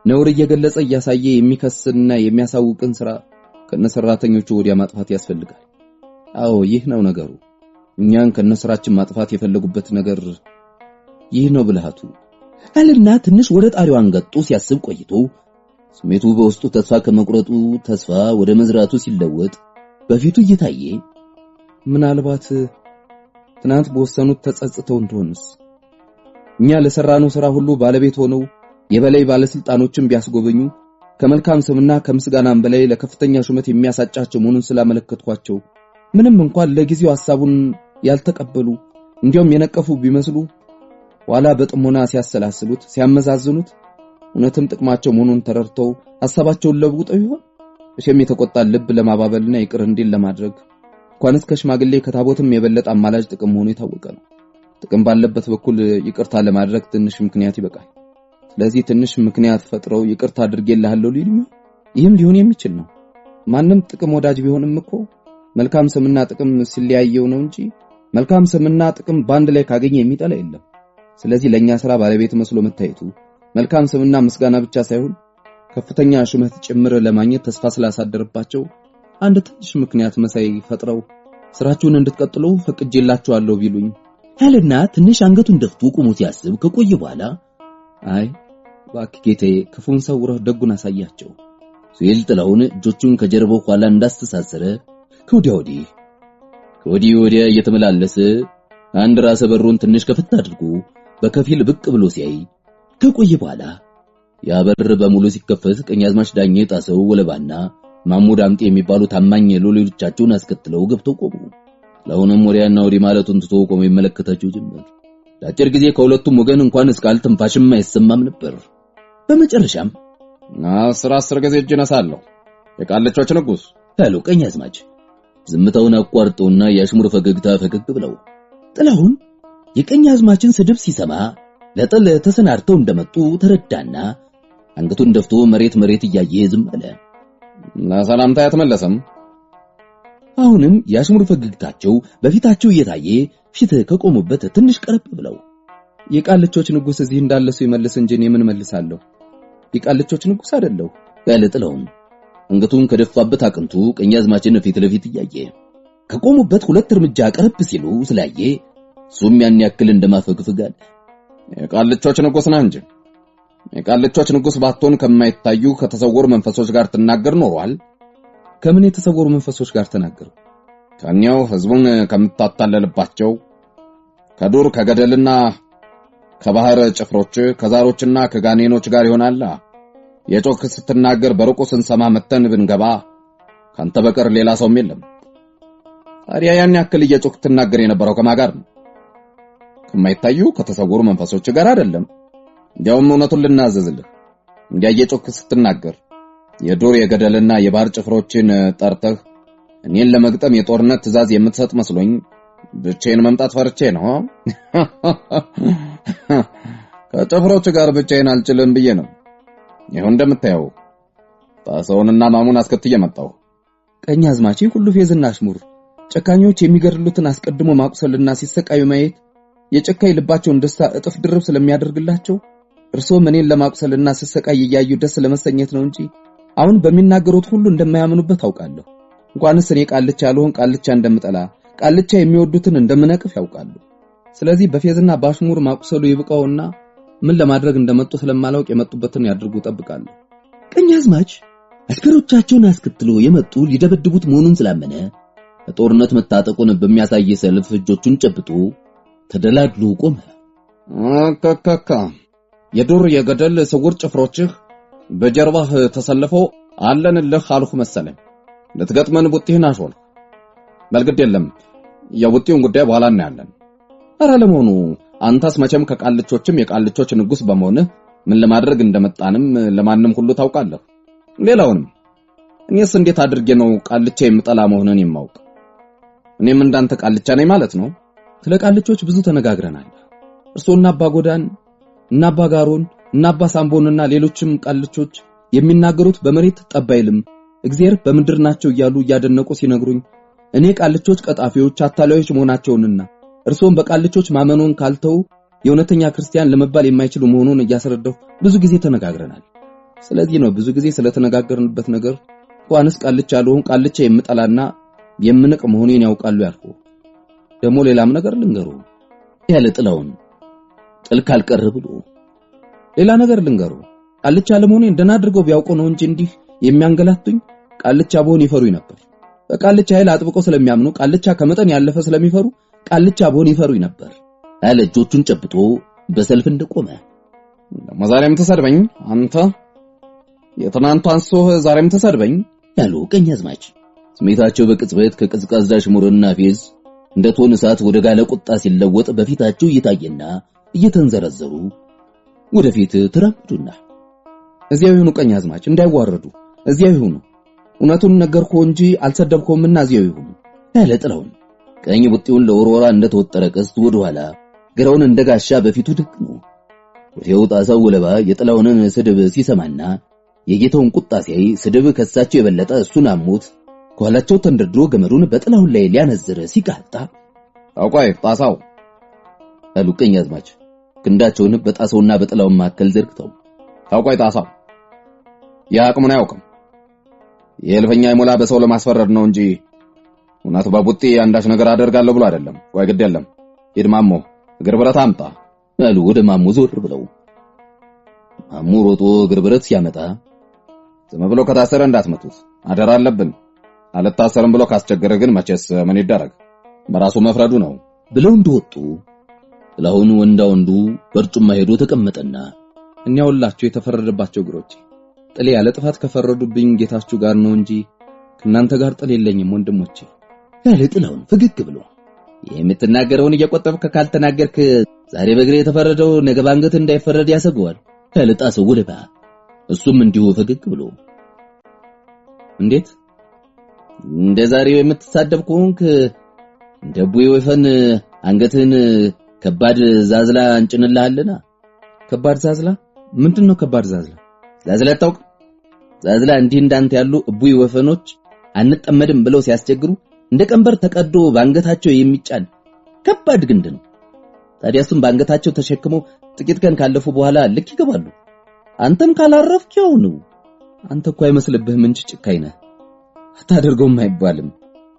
Speaker 2: ነውር እየገለጸ እያሳየ የሚከስና የሚያሳውቅን ስራ ከነሰራተኞቹ ወዲያ ማጥፋት ያስፈልጋል። አዎ ይህ ነው ነገሩ። እኛን ከነስራችን ማጥፋት የፈለጉበት ነገር ይህ ነው ብልሃቱ አለና ትንሽ ወደ ጣሪው አንገጡ ሲያስብ ቆይቶ ስሜቱ በውስጡ ተስፋ ከመቁረጡ ተስፋ ወደ መዝራቱ ሲለወጥ በፊቱ እየታየ ምናልባት ትናንት በወሰኑት ተጸጽተው እንደሆነስ እኛ ለሰራነው ስራ ሁሉ ባለቤት ሆነው የበላይ ባለስልጣኖችን ቢያስጎበኙ ከመልካም ስምና ከምስጋናም በላይ ለከፍተኛ ሹመት የሚያሳጫቸው መሆኑን ስላመለከትኳቸው ምንም እንኳን ለጊዜው ሐሳቡን ያልተቀበሉ እንዲያውም የነቀፉ ቢመስሉ ኋላ በጥሞና ሲያሰላስሉት ሲያመዛዝኑት እውነትም ጥቅማቸው መሆኑን ተረድተው ሐሳባቸውን ለውጠው ይሆን? እሺም የተቆጣ ልብ ለማባበልና ይቅር እንዲል ለማድረግ እንኳንስ ከሽማግሌ ከታቦትም የበለጠ አማላጅ ጥቅም ሆኖ የታወቀ ነው። ጥቅም ባለበት በኩል ይቅርታ ለማድረግ ትንሽ ምክንያት ይበቃል። ስለዚህ ትንሽ ምክንያት ፈጥረው ይቅርታ አድርጌልሃለሁ ሊሉኝ ይህም ሊሆን የሚችል ነው። ማንም ጥቅም ወዳጅ ቢሆንም እኮ መልካም ስምና ጥቅም ሲለያየው ነው እንጂ መልካም ስምና ጥቅም ባንድ ላይ ካገኘ የሚጠላ የለም። ስለዚህ ለኛ ስራ ባለቤት መስሎ መታየቱ መልካም ስምና ምስጋና ብቻ ሳይሆን ከፍተኛ ሹመት ጭምር ለማግኘት ተስፋ ስላሳደረባቸው አንድ ትንሽ ምክንያት መሳይ ፈጥረው ስራቸውን እንድትቀጥሉ ፈቅጄላችኋለሁ ቢሉኝ ያለና ትንሽ አንገቱን ደፍቶ ቆሞ ሲያስብ ከቆየ በኋላ አይ እባክህ ጌታዬ ክፉን ሰውረህ ደጉን አሳያቸው ሲል ጥላውን እጆቹን ከጀርባው ኋላ እንዳስተሳሰረ ከወዲህ ወዲያ እየተመላለሰ አንድ ራሰ በሩን ትንሽ ከፍታ አድርጎ በከፊል ብቅ ብሎ ሲያይ ከቆየ በኋላ ያ በር በሙሉ ሲከፈት ቀኛዝማች ዳኜ ጣሰው ወለባና ማሙድ አምጤ የሚባሉ ታማኝ ሎሌዎቻቸውን አስከትለው ገብተው ቆሙ። ለሁሉም ወዲያና ወዲህ ማለቱን ትቶ ቆሞ ይመለከታቸው ጀመር። ለአጭር ጊዜ ከሁለቱም ወገን እንኳን እስካል ትንፋሽም አይሰማም ነበር። በመጨረሻም
Speaker 3: አስር ጊዜ እጅ ነሳለሁ የቃለቾች ንጉስ
Speaker 2: ያሉ ቀኛዝማች ዝምታውን አቋርጠውና ያሽሙር ፈገግታ ፈገግ ብለው ጥላሁን የቀኛዝማችን ስድብ ሲሰማ ለጥል ተሰናርተው እንደመጡ ተረዳና አንገቱን ደፍቶ መሬት እያየ ዝም አለ።
Speaker 3: ለሰላምታ ያተመለሰም
Speaker 2: አሁንም ያሽሙር ፈገግታቸው በፊታቸው እየታየ ፊት ከቆሙበት ትንሽ ቀረብ ብለው
Speaker 1: የቃልቾች ንጉስ እዚህ እንዳለሱ ይመልስ እንጂ እኔ ምን መልሳለሁ? የቃልቾች ንጉስ አይደለሁ
Speaker 2: ያለ ጥላሁን አንገቱን ከደፋበት አቅንቱ ቀኛዝማችን ፊት ለፊት እያየ ከቆሙበት 2 እርምጃ ቀረብ ሲሉ ስላየ ሱም ያን ያክል እንደማፈግፍጋል።
Speaker 3: የቃልቾች ንጉስ ነህ እንጂ የቃልቾች ንጉስ ባትሆን ከማይታዩ ከተሰወሩ መንፈሶች ጋር ትናገር ኖሯል።
Speaker 1: ከምን የተሰወሩ መንፈሶች ጋር ተናገሩ?
Speaker 3: ከኛው ህዝቡን ከምታታለልባቸው ከዱር ከገደልና ከባህር ጭፍሮች ከዛሮችና ከጋኔኖች ጋር ይሆናል። የጮክ ስትናገር በሩቁ ስንሰማ መተን ብንገባ ካንተ በቀር ሌላ ሰውም የለም። ታዲያ ያን ያክል የጮክ ትናገር የነበረው ከማጋር ነው? ከማይታዩ ከተሰወሩ መንፈሶች ጋር አይደለም። እንዲያውም እውነቱን ልናዘዝልህ እንዲያ የጮክ ስትናገር የዱር የገደልና የባህር ጭፍሮችን ጠርተህ እኔን ለመግጠም የጦርነት ትዕዛዝ የምትሰጥ መስሎኝ ብቻዬን መምጣት ፈርቼ ነው። ከጭፍሮች ጋር ብቻዬን አልችልም ብዬ ነው። ይሁን እንደምታየው ጣሰውንና ማሙን አስከትዬ መጣሁ።
Speaker 1: ቀኛዝማች ሁሉ ፌዝና አሽሙር ጨካኞች የሚገድሉትን አስቀድሞ ማቁሰልና ሲሰቃዩ ማየት የጨካኝ ልባቸውን ደስታ እጥፍ ድርብ ስለሚያደርግላቸው እርሶም እኔን ለማቁሰልና ሲሰቃይ እያዩ ደስ ለመሰኘት ነው እንጂ አሁን በሚናገሩት ሁሉ እንደማያምኑበት አውቃለሁ። እንኳንስ እኔ ቃልቻ ያልሆን ቃልቻ እንደምጠላ ቃልቻ የሚወዱትን እንደምነቅፍ ያውቃሉ። ስለዚህ በፌዝና ባሽሙር ማቁሰሉ ይብቃውና ምን ለማድረግ እንደመጡ ስለማላውቅ የመጡበትን ያድርጉ ጠብቃለሁ።
Speaker 2: ቀኛዝማች አሽከሮቻቸውን አስከትሎ የመጡ ሊደበድቡት መሆኑን ስላመነ በጦርነት መታጠቁን በሚያሳይ ሰልፍ እጆቹን ጨብጦ ተደላድሎ ቆመ።
Speaker 3: አካካካ የዱር የገደል ስውር ጭፍሮችህ በጀርባህ ተሰልፈው አለንልህ አልሁ መሰለኝ። ልትገጥመን ቡጢህን አሾልክ። በልግድ የለም የቡጢውን ጉዳይ በኋላ እናያለን። ኧረ ለመሆኑ አንተስ መቼም ከቃልቾችም የቃልቾች ንጉስ በመሆንህ ምን ለማድረግ እንደመጣንም ለማንም ሁሉ ታውቃለህ። ሌላውንም እኔስ እንዴት አድርጌ ነው ቃልቻ የምጠላ መሆኑን የማውቅ? እኔም እንዳንተ ቃልቻ ነኝ ማለት ነው።
Speaker 1: ስለ ቃልቾች ብዙ ተነጋግረናል። እርሶና አባ ጎዳን እና አባ ጋሮን እና አባ ሳምቦንና ሌሎችም ቃልቾች የሚናገሩት በመሬት ጠባይልም እግዚአብሔር በምድር ናቸው እያሉ እያደነቁ ሲነግሩኝ እኔ ቃልቾች ቀጣፊዎች አታላዮች መሆናቸውንና እርሶም በቃልቾች ማመኑን ካልተው የእውነተኛ ክርስቲያን ለመባል የማይችሉ መሆኑን እያስረዳሁ ብዙ ጊዜ ተነጋግረናል። ስለዚህ ነው ብዙ ጊዜ ስለተነጋገርንበት ነገር እንኳንስ ቃልቻ ያልሆን ቃልቻ የምጠላና የምንቅ መሆኑን ያውቃሉ ያልኩ። ደግሞ ሌላም ነገር ልንገሩ
Speaker 2: ያለ ጥላውን ጥል ካልቀር ብሎ
Speaker 1: ሌላ ነገር ልንገሩ። ቃልቻ ለመሆኔን ደና አድርገው ቢያውቁ ነው እንጂ እንዲህ የሚያንገላቱኝ ቃልቻ በሆን ይፈሩኝ ነበር። በቃልቻ ኃይል አጥብቀው ስለሚያምኑ ቃልቻ ከመጠን ያለፈ ስለሚፈሩ ቃልቻ በሆን ይፈሩኝ ነበር
Speaker 2: አለ እጆቹን ጨብጦ በሰልፍ እንደቆመ።
Speaker 3: ዛሬም ተሰድበኝ አንተ የትናንቱ አንሶህ ዛሬም ተሰድበኝ
Speaker 2: ያሉ ቀኛዝማች ስሜታቸው በቅጽበት ከቀዝቃዛ ሽሙርና ፌዝ እንደ ቶን እሳት ወደ ጋለ ቁጣ ሲለወጥ በፊታቸው እየታየና እየተንዘረዘሩ ወደፊት ተራመዱና
Speaker 1: እዚያው ይሁኑ ቀኛዝማች እንዳይዋረዱ እዚያው ይሁኑ። እውነቱን ነገርኩ እንጂ አልሰደብኩምና እዚያው ይሁኑ
Speaker 2: ያለ ጥላውን ቀኝ ቡጢውን ለወርወራ እንደተወጠረ ቀስት ወደ ኋላ ግራውን እንደጋሻ በፊቱ ደቅኖ ወዲያው ጣሳው ወለባ የጥላውንን ስድብ ሲሰማና የጌታውን ቁጣ ሲያይ ስድብ ከሳቸው የበለጠ እሱን አሞት ከኋላቸው ተንደርድሮ ገመዱን በጥላውን ላይ ሊያነዝር ሲቃጣ
Speaker 3: አውቃይ ጣሳው
Speaker 2: አሉ ቀኛዝማች ክንዳቸውን በጣሳውና በጥላው መካከል ዘርግተው
Speaker 3: አውቃይ ጣሳው ያቅሙን አያውቅም። የልፈኛ ይሞላ በሰው ለማስፈረድ ነው እንጂ እውነቱ በቡጢ አንዳች ነገር አደርጋለሁ ብሎ አይደለም። ቆይ ግድ የለም ይድማሞ እግር ብረት አምጣ
Speaker 2: አሉ ወደ ማሙ ዞር ብለው። ማሙ ሮጦ እግር ብረት ሲያመጣ
Speaker 3: ዝም ብሎ ከታሰረ እንዳትመቱት አደራ አለብን። አልታሰርም ብሎ ካስቸገረ ግን መቼስ ምን ይደረግ በራሱ መፍረዱ ነው
Speaker 2: ብለው እንደወጡ ጥላሁን ወንዳወንዱ በርጩማ ሄዶ ተቀመጠና
Speaker 1: እኛውላችሁ የተፈረደባቸው እግሮች ጥሌ ያለ ጥፋት ከፈረዱብኝ ጌታችሁ ጋር ነው እንጂ ከናንተ ጋር ጥል የለኝም ወንድሞቼ
Speaker 2: ያለ ጥላሁን ፈገግ ብሎ የምትናገረውን እየቆጠብክ ካልተናገርክ ዛሬ በእግሬ የተፈረደው ነገ ባንገት እንዳይፈረድ ያሰጋዋል ያለ ጣሰው ወለባ እሱም እንዲሁ ፈገግ ብሎ
Speaker 1: እንዴት
Speaker 2: እንደዛሬው የምትሳደብ ከሆንክ እንደ ቡይ ወፈን አንገትን ከባድ ዛዝላ እንጭንልሃልና
Speaker 1: ከባድ ዛዝላ ምንድነው ከባድ ዛዝላ
Speaker 2: ዛዝላ ታውቅ ዛዝላ እንዲህ እንዳንተ ያሉ ቡይ ወፈኖች አንጠመድም ብለው ሲያስቸግሩ እንደ ቀንበር ተቀዶ ባንገታቸው የሚጫን ከባድ ግንድ ነው ታዲያሱም ባንገታቸው ተሸክመው ጥቂት ቀን ካለፉ በኋላ ልክ ይገባሉ አንተም ካላረፍክ ያው ነው
Speaker 1: አንተ እኮ አይመስልብህም እንጂ ጭካኝ ነህ አታደርገውም አይባልም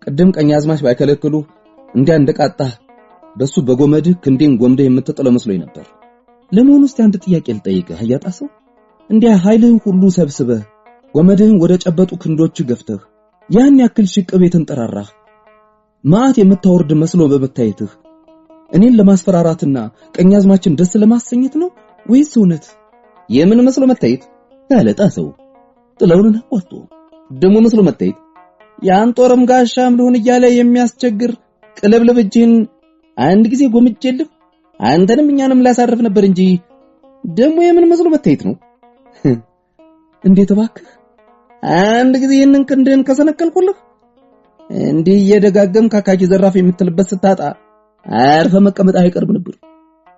Speaker 1: ቀደም ቀኛዝማች ባይከለክሉ እንዲያ እንደቃጣህ በሱ በጎመድህ ክንዴን ጎምደህ የምትጥለው መስሎኝ ነበር ለመሆኑ እስቲ አንድ ጥያቄ ልጠይቅህ አያጣሰው እንዲያ ኃይልህን ሁሉ ሰብስበህ ጎመድህን ወደ ጨበጡ ክንዶች ገፍተህ ያን ያክል ሽቅብ የተንጠራራህ ማአት የምታወርድ መስሎ በመታየትህ እኔን ለማስፈራራትና ቀኛዝማችን ደስ ለማሰኘት ነው ወይስ እውነት
Speaker 2: የምን መስሎ መታየት ያለ ጣሰው ጥላውን አቋርጦ
Speaker 1: ደሞ መስሎ መታየት ያን ጦርም ጋሻም ልሁን እያለ የሚያስቸግር ቅልብልብ እጅህን አንድ ጊዜ ጎምጄልህ አንተንም እኛንም ላሳርፍ ነበር እንጂ ደሞ የምን መስሎ መታየት ነው እንዴት እባክህ አንድ ጊዜ ይህንን ክንድህን ከሰነከልኩልህ እንዲህ እየደጋገምክ አካኪ ዘራፍ የምትልበት ስታጣ አርፈ መቀመጥ አይቀርብ ነበር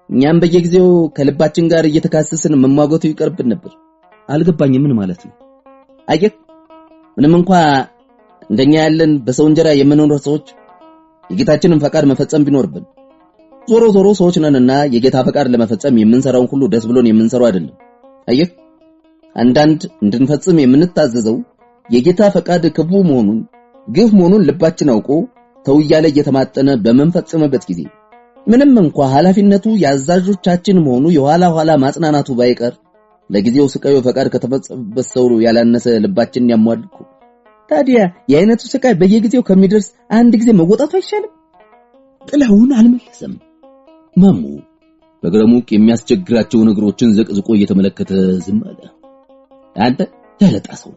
Speaker 1: እኛም በየጊዜው ከልባችን ጋር እየተካሰስን መሟገቱ ይቀርብን ነበር አልገባኝም ምን ማለት ነው አየህ ምንም እንኳን እንደኛ ያለን በሰው እንጀራ የምንኖር ሰዎች
Speaker 2: የጌታችንን ፈቃድ መፈጸም ቢኖርብን። ዞሮ ዞሮ ሰዎች ነንና የጌታ ፈቃድ ለመፈጸም የምንሰራውን ሁሉ ደስ ብሎን የምንሰራው አይደለም። አየህ፣ አንዳንድ እንድንፈጽም የምንታዘዘው የጌታ ፈቃድ ክፉ መሆኑን ግፍ መሆኑን ልባችን አውቆ ተው እያለ እየተማጠነ በመንፈጽምበት ጊዜ ምንም እንኳን ኃላፊነቱ ያዛዦቻችን መሆኑ የኋላ ኋላ ማጽናናቱ ባይቀር ለጊዜው ስቃዩ ፈቃድ ከተፈጸመበት ሰው ያላነሰ ልባችንን ያሟልኩ። ታዲያ የአይነቱ ስቃይ በየጊዜው ከሚደርስ አንድ ጊዜ መወጣቱ አይሻልም? ጥላሁን አልመለሰም። ማሙ በግረሙቅ የሚያስቸግራቸው ነገሮችን ዘቅዝቆ እየተመለከተ ዝም አለ። አንተ ያለጣሰው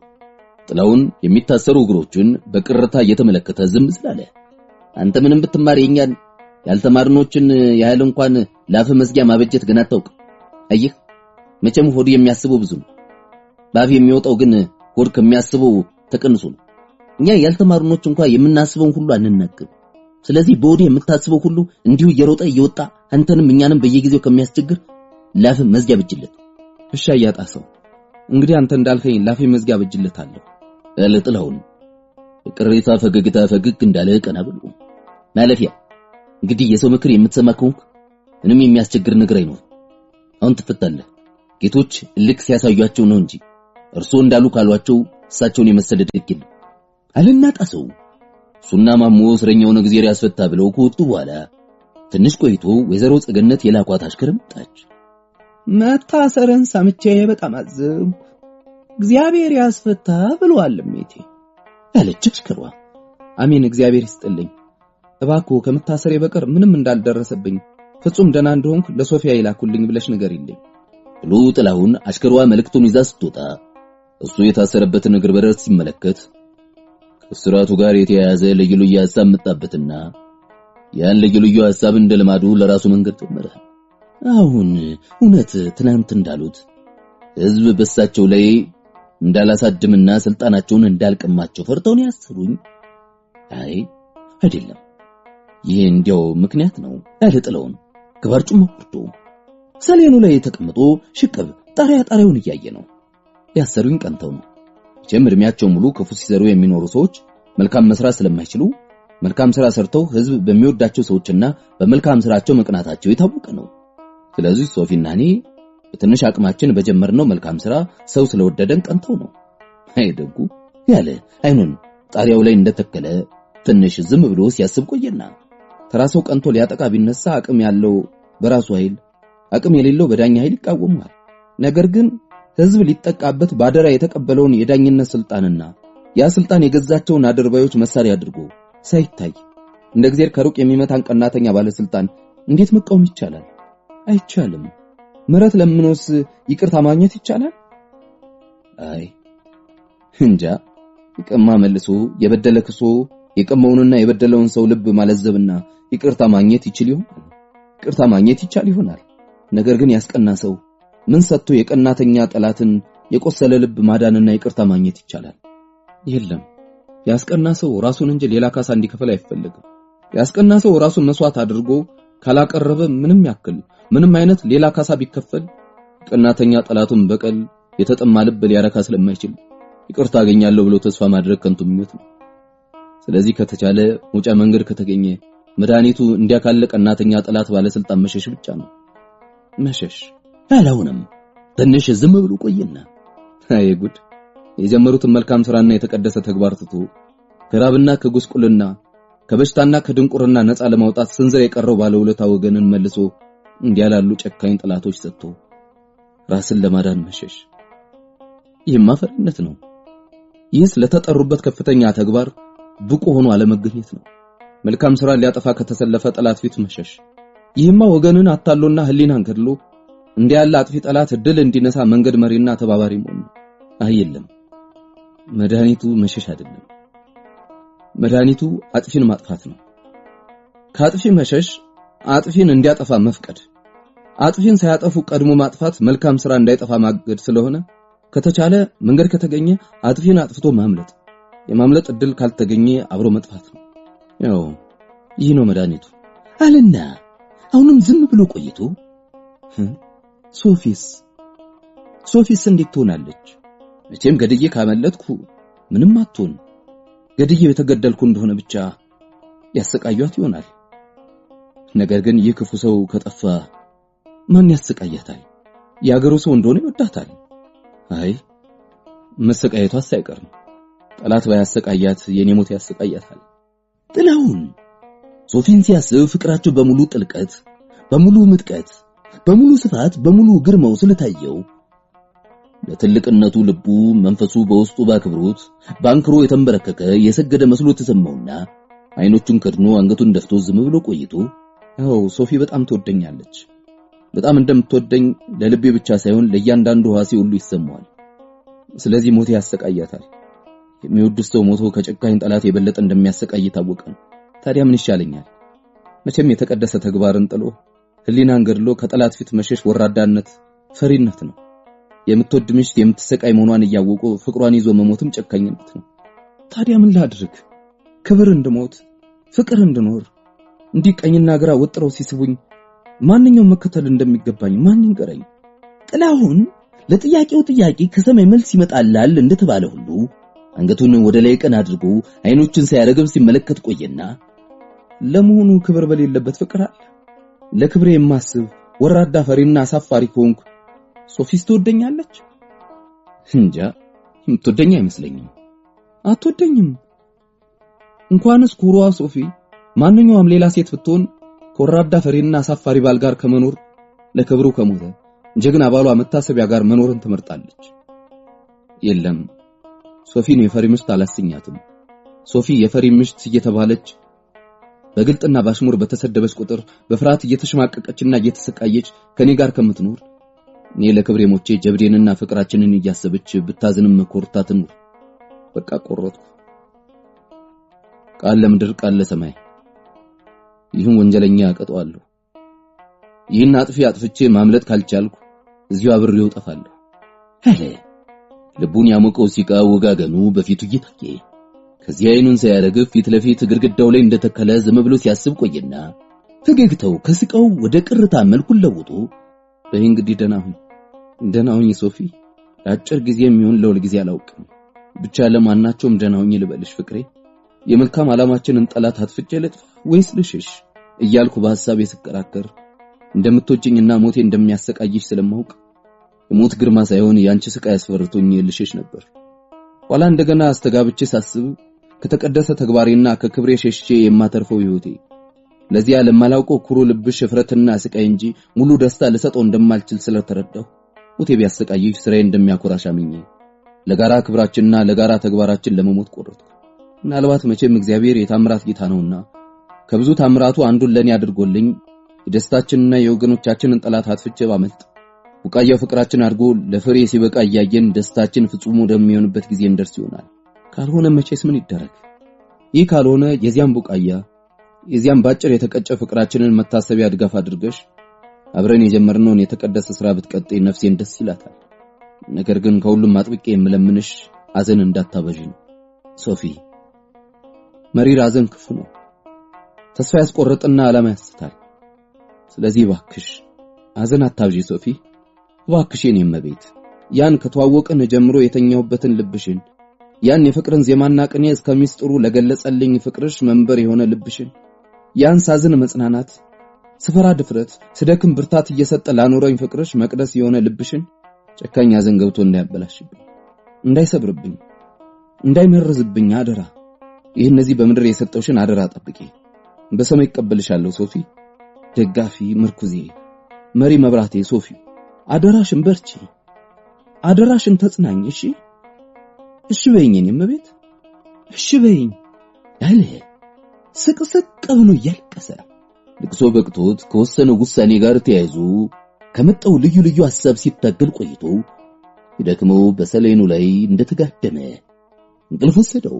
Speaker 2: ጥላሁን የሚታሰሩ እግሮችን በቅርታ እየተመለከተ ዝም ስላለ አንተ ምንም ብትማር የኛን ያልተማርኖችን ያህል እንኳን ላፍ መዝጊያ ማበጀት ገና አታውቅ። አየህ መቼም ሆድ የሚያስበው ብዙ ነው፣ ባፍ የሚወጣው ግን ሆድ ከሚያስበው ተቀንሶ ነው። እኛ ያልተማርኖች እንኳን የምናስበውን ሁሉ አንናገር። ስለዚህ በሆድ የምታስበው ሁሉ እንዲሁ እየሮጠ እየወጣ አንተንም እኛንም በየጊዜው ከሚያስቸግር ላፍ መዝጊያ በጅለት።
Speaker 1: እሺ ያጣሰው እንግዲህ አንተ እንዳልከኝ ላፍ መዝጊያ በጅለታለሁ
Speaker 2: አለ ጥላሁን። ቅሬታ ፈገግታ ፈገግ እንዳለ ቀና ብሎ ማለፊያ እንግዲህ የሰው ምክር የምትሰማ ከሆንክ ምንም የሚያስቸግር ነገር አይኖር። አሁን ትፈታለህ። ጌቶች ልክ ሲያሳዩአቸው ነው እንጂ እርሶ እንዳሉ ካሏቸው እሳቸውን የመሰለ ደግ የለም አለና ጣሰው። ሱና ማሞ እስረኛውን እግዚአብሔር ያስፈታ ብለው ከወጡ በኋላ ትንሽ ቆይቶ ወይዘሮ ጸገነት የላኳት አሽከር መጣች።
Speaker 1: መታሰርን ሰምቼ በጣም አዘንኩ፣ እግዚአብሔር ያስፈታ ብሏል እሜቴ
Speaker 2: አለች አሽከሯ።
Speaker 1: አሜን እግዚአብሔር ይስጥልኝ። እባክዎ ከመታሰሬ በቀር ምንም እንዳልደረሰብኝ ፍጹም ደህና እንደሆንኩ ለሶፊያ ይላኩልኝ ብለሽ ንገሪልኝ
Speaker 2: ብሎ ጥላሁን አሽከሯ መልእክቱን ይዛ ስትወጣ እሱ የታሰረበትን እግር በደረስ ሲመለከት ከስራቱ ጋር የተያያዘ ልዩ ልዩ ሐሳብ መጣበትና ያን ልዩ ልዩ ሐሳብ እንደልማዱ ለራሱ መንገድ ጀመረ። አሁን እውነት ትናንት እንዳሉት ህዝብ በሳቸው ላይ እንዳላሳድምና ስልጣናቸውን እንዳልቀማቸው ፈርተውን ያሰሩኝ? አይ አይደለም፣ ይሄ እንዲያው ምክንያት ነው አለ ጥላሁን ከባርጩም ወርዶ። ሰሌኑ ላይ ተቀምጦ ሽቅብ ጣሪያውን እያየ ነው። ያሰሩኝ ቀንተው ነው። መቼም እድሜያቸው ሙሉ ክፉ ሲሰሩ የሚኖሩ ሰዎች መልካም መስራት ስለማይችሉ መልካም ስራ ሰርተው ህዝብ በሚወዳቸው ሰዎችና በመልካም ስራቸው መቅናታቸው የታወቀ ነው። ስለዚህ ሶፊና እኔ በትንሽ አቅማችን በጀመርነው መልካም ስራ ሰው ስለወደደን ቀንተው ነው። አይደጉ ያለ አይኑን ጣሪያው ላይ እንደተከለ ትንሽ ዝም ብሎ ሲያስብ ቆየና ተራሰው ቀንቶ ሊያጠቃ ቢነሳ አቅም ያለው በራሱ ኃይል፣ አቅም የሌለው በዳኛ ኃይል ይቃወማል። ነገር ግን ህዝብ ሊጠቃበት ባደራ የተቀበለውን የዳኝነት ስልጣንና ያ ስልጣን የገዛቸውን አድርባዮች መሳሪያ አድርጎ ሳይታይ እንደ እግዚአብሔር ከሩቅ የሚመታን ቀናተኛ ባለስልጣን እንዴት መቃወም ይቻላል? አይቻልም። ምሕረት ለምኖስ ይቅርታ ማግኘት ይቻላል? አይ እንጃ። ይቀማ መልሶ የበደለ ክሶ የቀማውንና የበደለውን ሰው ልብ ማለዘብና ይቅርታ ማግኘት ይችል ይሆናል። ይቅርታ ማግኘት ይቻል ይሆናል። ነገር ግን ያስቀና ሰው ምን ሰጥቶ የቀናተኛ ጠላትን የቆሰለ ልብ ማዳንና ይቅርታ ማግኘት ይቻላል? የለም። ያስቀና ሰው ራሱን እንጂ ሌላ ካሳ እንዲከፈል አይፈልግም። ያስቀና ሰው ራሱን መስዋዕት አድርጎ ካላቀረበ ምንም አይነት ሌላ ካሳ ቢከፈል ቀናተኛ ጠላቱን በቀል የተጠማ ልብ ሊያረካ ስለማይችል ይቅርታ አገኛለሁ ብሎ ተስፋ ማድረግ ከንቱ ምኞት ነው። ስለዚህ ከተቻለ መውጫ መንገድ ከተገኘ መድኃኒቱ እንዲያካለ ቀናተኛ ጠላት ባለስልጣን መሸሽ ብቻ ነው። መሸሽ አላውንም። ትንሽ ዝም ብሎ ቆየና አይ ጉድ! የጀመሩትን መልካም ስራና የተቀደሰ ተግባር ትቶ ከራብና ከጉስቁልና ከበሽታና ከድንቁርና ነፃ ለማውጣት ስንዝር የቀረው ባለውለታ ወገንን መልሶ እንዲያላሉ ጨካኝ ጠላቶች ሰጥቶ ራስን ለማዳን መሸሽ፣ ይህማ ፈሪነት ነው። ይህስ ለተጠሩበት ከፍተኛ ተግባር ብቁ ሆኖ አለመገኘት ነው። መልካም ስራ ሊያጠፋ ከተሰለፈ ጠላት ፊት መሸሽ፣ ይህማ ወገንን አታሎና ህሊናን ገድሎ እንዲያለ አጥፊ ጠላት እድል እንዲነሳ መንገድ መሪና ተባባሪ መሆን ነው። አይደለም፣ መድኃኒቱ መሸሽ አይደለም። መድኃኒቱ አጥፊን ማጥፋት ነው። ከአጥፊ መሸሽ አጥፊን እንዲያጠፋ መፍቀድ፣ አጥፊን ሳያጠፉ ቀድሞ ማጥፋት መልካም ስራ እንዳይጠፋ ማገድ ስለሆነ ከተቻለ መንገድ ከተገኘ አጥፊን አጥፍቶ ማምለጥ፣ የማምለጥ እድል ካልተገኘ አብሮ መጥፋት ነው። ያው ይህ ነው መድኃኒቱ አለና አሁንም ዝም ብሎ ቆይቶ ሶፊስ እንዴት ትሆናለች? መቼም ገድዬ ካመለጥኩ ምንም አትሆን። ገድዬ የተገደልኩ እንደሆነ ብቻ ያሰቃያት ይሆናል። ነገር ግን ይህ ክፉ ሰው ከጠፋ ማን ያሰቃያታል? ያገሩ ሰው እንደሆነ ይወዳታል። አይ መሰቃየቷስ አይቀርም። ጠላት ባያሰቃያት የኔ ሞት ያሰቃያታል። ጥላሁን ሶፊን ሲያስብ ፍቅራቸው በሙሉ ጥልቀት፣ በሙሉ ምጥቀት፣ በሙሉ ስፋት፣ በሙሉ ግርማው ስለታየው ለትልቅነቱ ልቡ መንፈሱ በውስጡ ባክብሮት ባንክሮ የተንበረከከ የሰገደ መስሎ ተሰማውና አይኖቹን ከድኖ አንገቱን ደፍቶ ዝም ብሎ ቆይቶ ያው ሶፊ በጣም ትወደኛለች፣ በጣም እንደምትወደኝ ለልቤ ብቻ ሳይሆን ለእያንዳንዱ ሕዋሴ ሁሉ ይሰማዋል። ስለዚህ ሞቴ ያሰቃያታል። የሚወዱት ሰው ሞቶ ከጨካኝ ጠላት የበለጠ እንደሚያሰቃይ ታወቀ። ታዲያ ምን ይሻለኛል? መቼም የተቀደሰ ተግባርን ጥሎ ህሊናን ገድሎ ከጠላት ፊት መሸሽ ወራዳነት፣ ፈሪነት ነው። የምትወድ ሚስት የምትሰቃይ መሆኗን እያወቁ ፍቅሯን ይዞ መሞትም ጨካኝነት ነው። ታዲያ ምን ላድርግ? ክብር እንድሞት፣ ፍቅር እንድኖር እንዲቀኝና ግራ ወጥረው ሲስቡኝ ማንኛውም መከተል እንደሚገባኝ ማን ይንገረኝ? ጥላሁን ለጥያቄው ጥያቄ ከሰማይ መልስ ይመጣላል እንደተባለ ሁሉ አንገቱን ወደ ላይ ቀን አድርጎ አይኖቹን ሳያረግብ ሲመለከት ቆየና ለመሆኑ ክብር በሌለበት ፍቅር አለ? ለክብሬ የማስብ ወራዳ ፈሪና አሳፋሪ ኮንኩ ሶፊስ ትወደኛለች? እንጃ የምትወደኝ አይመስለኝም። አትወደኝም? እንኳንስ ኩሯ ሶፊ ማንኛውም ሌላ ሴት ብትሆን ከወራዳ ፈሪና አሳፋሪ ባል ጋር ከመኖር ለክብሩ ከሞተ ጀግና ባሏ መታሰቢያ ጋር መኖርን ትመርጣለች። የለም ሶፊን የፈሪ ሚስት አላስኛትም። ሶፊ የፈሪ ሚስት እየተባለች በግልጥና ባሽሙር በተሰደበች ቁጥር በፍርሃት እየተሽማቀቀችና እየተሰቃየች ከኔ ጋር ከምትኖር እኔ ለክብሬ ሞቼ ጀብዴንና ፍቅራችንን እያሰበች ብታዝንም ኮርታ ትኑር። በቃ ቆረጥኩ። ቃል ለምድር ቃል ለሰማይ። ይህን ወንጀለኛ አቀጣዋለሁ። ይህን አጥፊ አጥፍቼ ማምለጥ ካልቻልኩ እዚሁ አብሬው ጠፋለሁ አለ። ልቡን ያሞቀው ሲቃ ወጋገኑ በፊቱ እየታየ ከዚህ አይኑን ሳያረግፍ ፊት ለፊት ግድግዳው ላይ እንደተከለ ዝም ብሎ ሲያስብ ቆየና ፈገግታው ከስቃው ወደ ቅርታ መልኩን ለውጦ በእንግዲህ ደህና ሁኚ ሶፊ፣ ለአጭር ጊዜ የሚሆን ለሁል ጊዜ አላውቅም፣ ብቻ ለማናቸውም ደህና ሁኚ ልበልሽ ፍቅሬ፣ የመልካም ዓላማችንን ጠላት አጥፍቼ ልጥፋ ወይስ ልሽሽ እያልኩ በሐሳቤ ስከራከር እንደምትወጪኝና ሞቴ እንደሚያሰቃይሽ ስለማውቅ የሞት ግርማ ሳይሆን ያንቺ ስቃይ ያስፈርቶኝ ልሽሽ ነበር። ኋላ እንደገና አስተጋብቼ ሳስብ ከተቀደሰ ተግባሬና ከክብሬ ሸሽቼ የማተርፈው ሕይወቴ ለዚያ ለማላውቀው ኩሩ ልብሽ ሽፍረትና ስቃይ እንጂ ሙሉ ደስታ ልሰጠው እንደማልችል ስለተረዳሁ ሞቴ ቢያሰቃይሽ ስራዬ እንደሚያኮራሽ አምኜ ለጋራ ክብራችንና ለጋራ ተግባራችን ለመሞት ቆረጥኩ። ምናልባት መቼም እግዚአብሔር የታምራት ጌታ ነውና ከብዙ ታምራቱ አንዱን ለኔ አድርጎልኝ የደስታችንና የወገኖቻችንን ጠላት አጥፍቼ ባመልጥ ቡቃያው ፍቅራችን አድርጎ ለፍሬ ሲበቃ እያየን ደስታችን ፍጹም ወደሚሆንበት ጊዜ እንደርስ ይሆናል። ካልሆነ መቼስ ምን ይደረግ? ይህ ካልሆነ የዚያም ቡቃያ የዚያም ባጭር የተቀጨ ፍቅራችንን መታሰቢያ ድጋፍ አድርገሽ አብረን የጀመርነውን የተቀደሰ ስራ ብትቀጥይ ነፍሴን ደስ ይላታል። ነገር ግን ከሁሉም አጥብቄ የምለምንሽ አዘን እንዳታበዢ ነው ሶፊ። መሪር አዘን ክፉ ነው፣ ተስፋ ያስቆርጥና ዓላማ ያስታል። ስለዚህ እባክሽ አዘን አታብዢ ሶፊ፣ እባክሽ የኔ እመቤት። ያን ከተዋወቅን ጀምሮ የተኛውበትን ልብሽን፣ ያን የፍቅርን ዜማና ቅኔ እስከሚስጥሩ ለገለጸልኝ ፍቅርሽ መንበር የሆነ ልብሽን፣ ያን ሳዝን መጽናናት፣ ስፈራ ድፍረት፣ ስደክም ብርታት እየሰጠ ላኖረኝ ፍቅርሽ መቅደስ የሆነ ልብሽን ጨካኝ አዘን ገብቶ እንዳያበላሽብኝ፣ እንዳይሰብርብኝ፣ እንዳይመረዝብኝ አደራ። ይህ እነዚህ በምድር የሰጠውሽን አደራ ጠብቂ። በሰማይ ይቀበልሻለሁ ሶፊ፣ ደጋፊ ምርኩዜ፣ መሪ መብራቴ ሶፊ። አደራሽን በርቺ፣ አደራሽን ተጽናኝ። እሺ በይኝ የኔ እመቤት፣ እሺ በይኝ አለ ስቅስቅ ብሎ እያለቀሰ። ልቅሶ በቅቶት ከወሰነው ውሳኔ ጋር ተያይዞ ከመጣው ልዩ ልዩ ሐሳብ ሲታገል ቆይቶ ይደክመው በሰሌኑ ላይ እንደተጋደመ እንቅልፍ ወሰደው።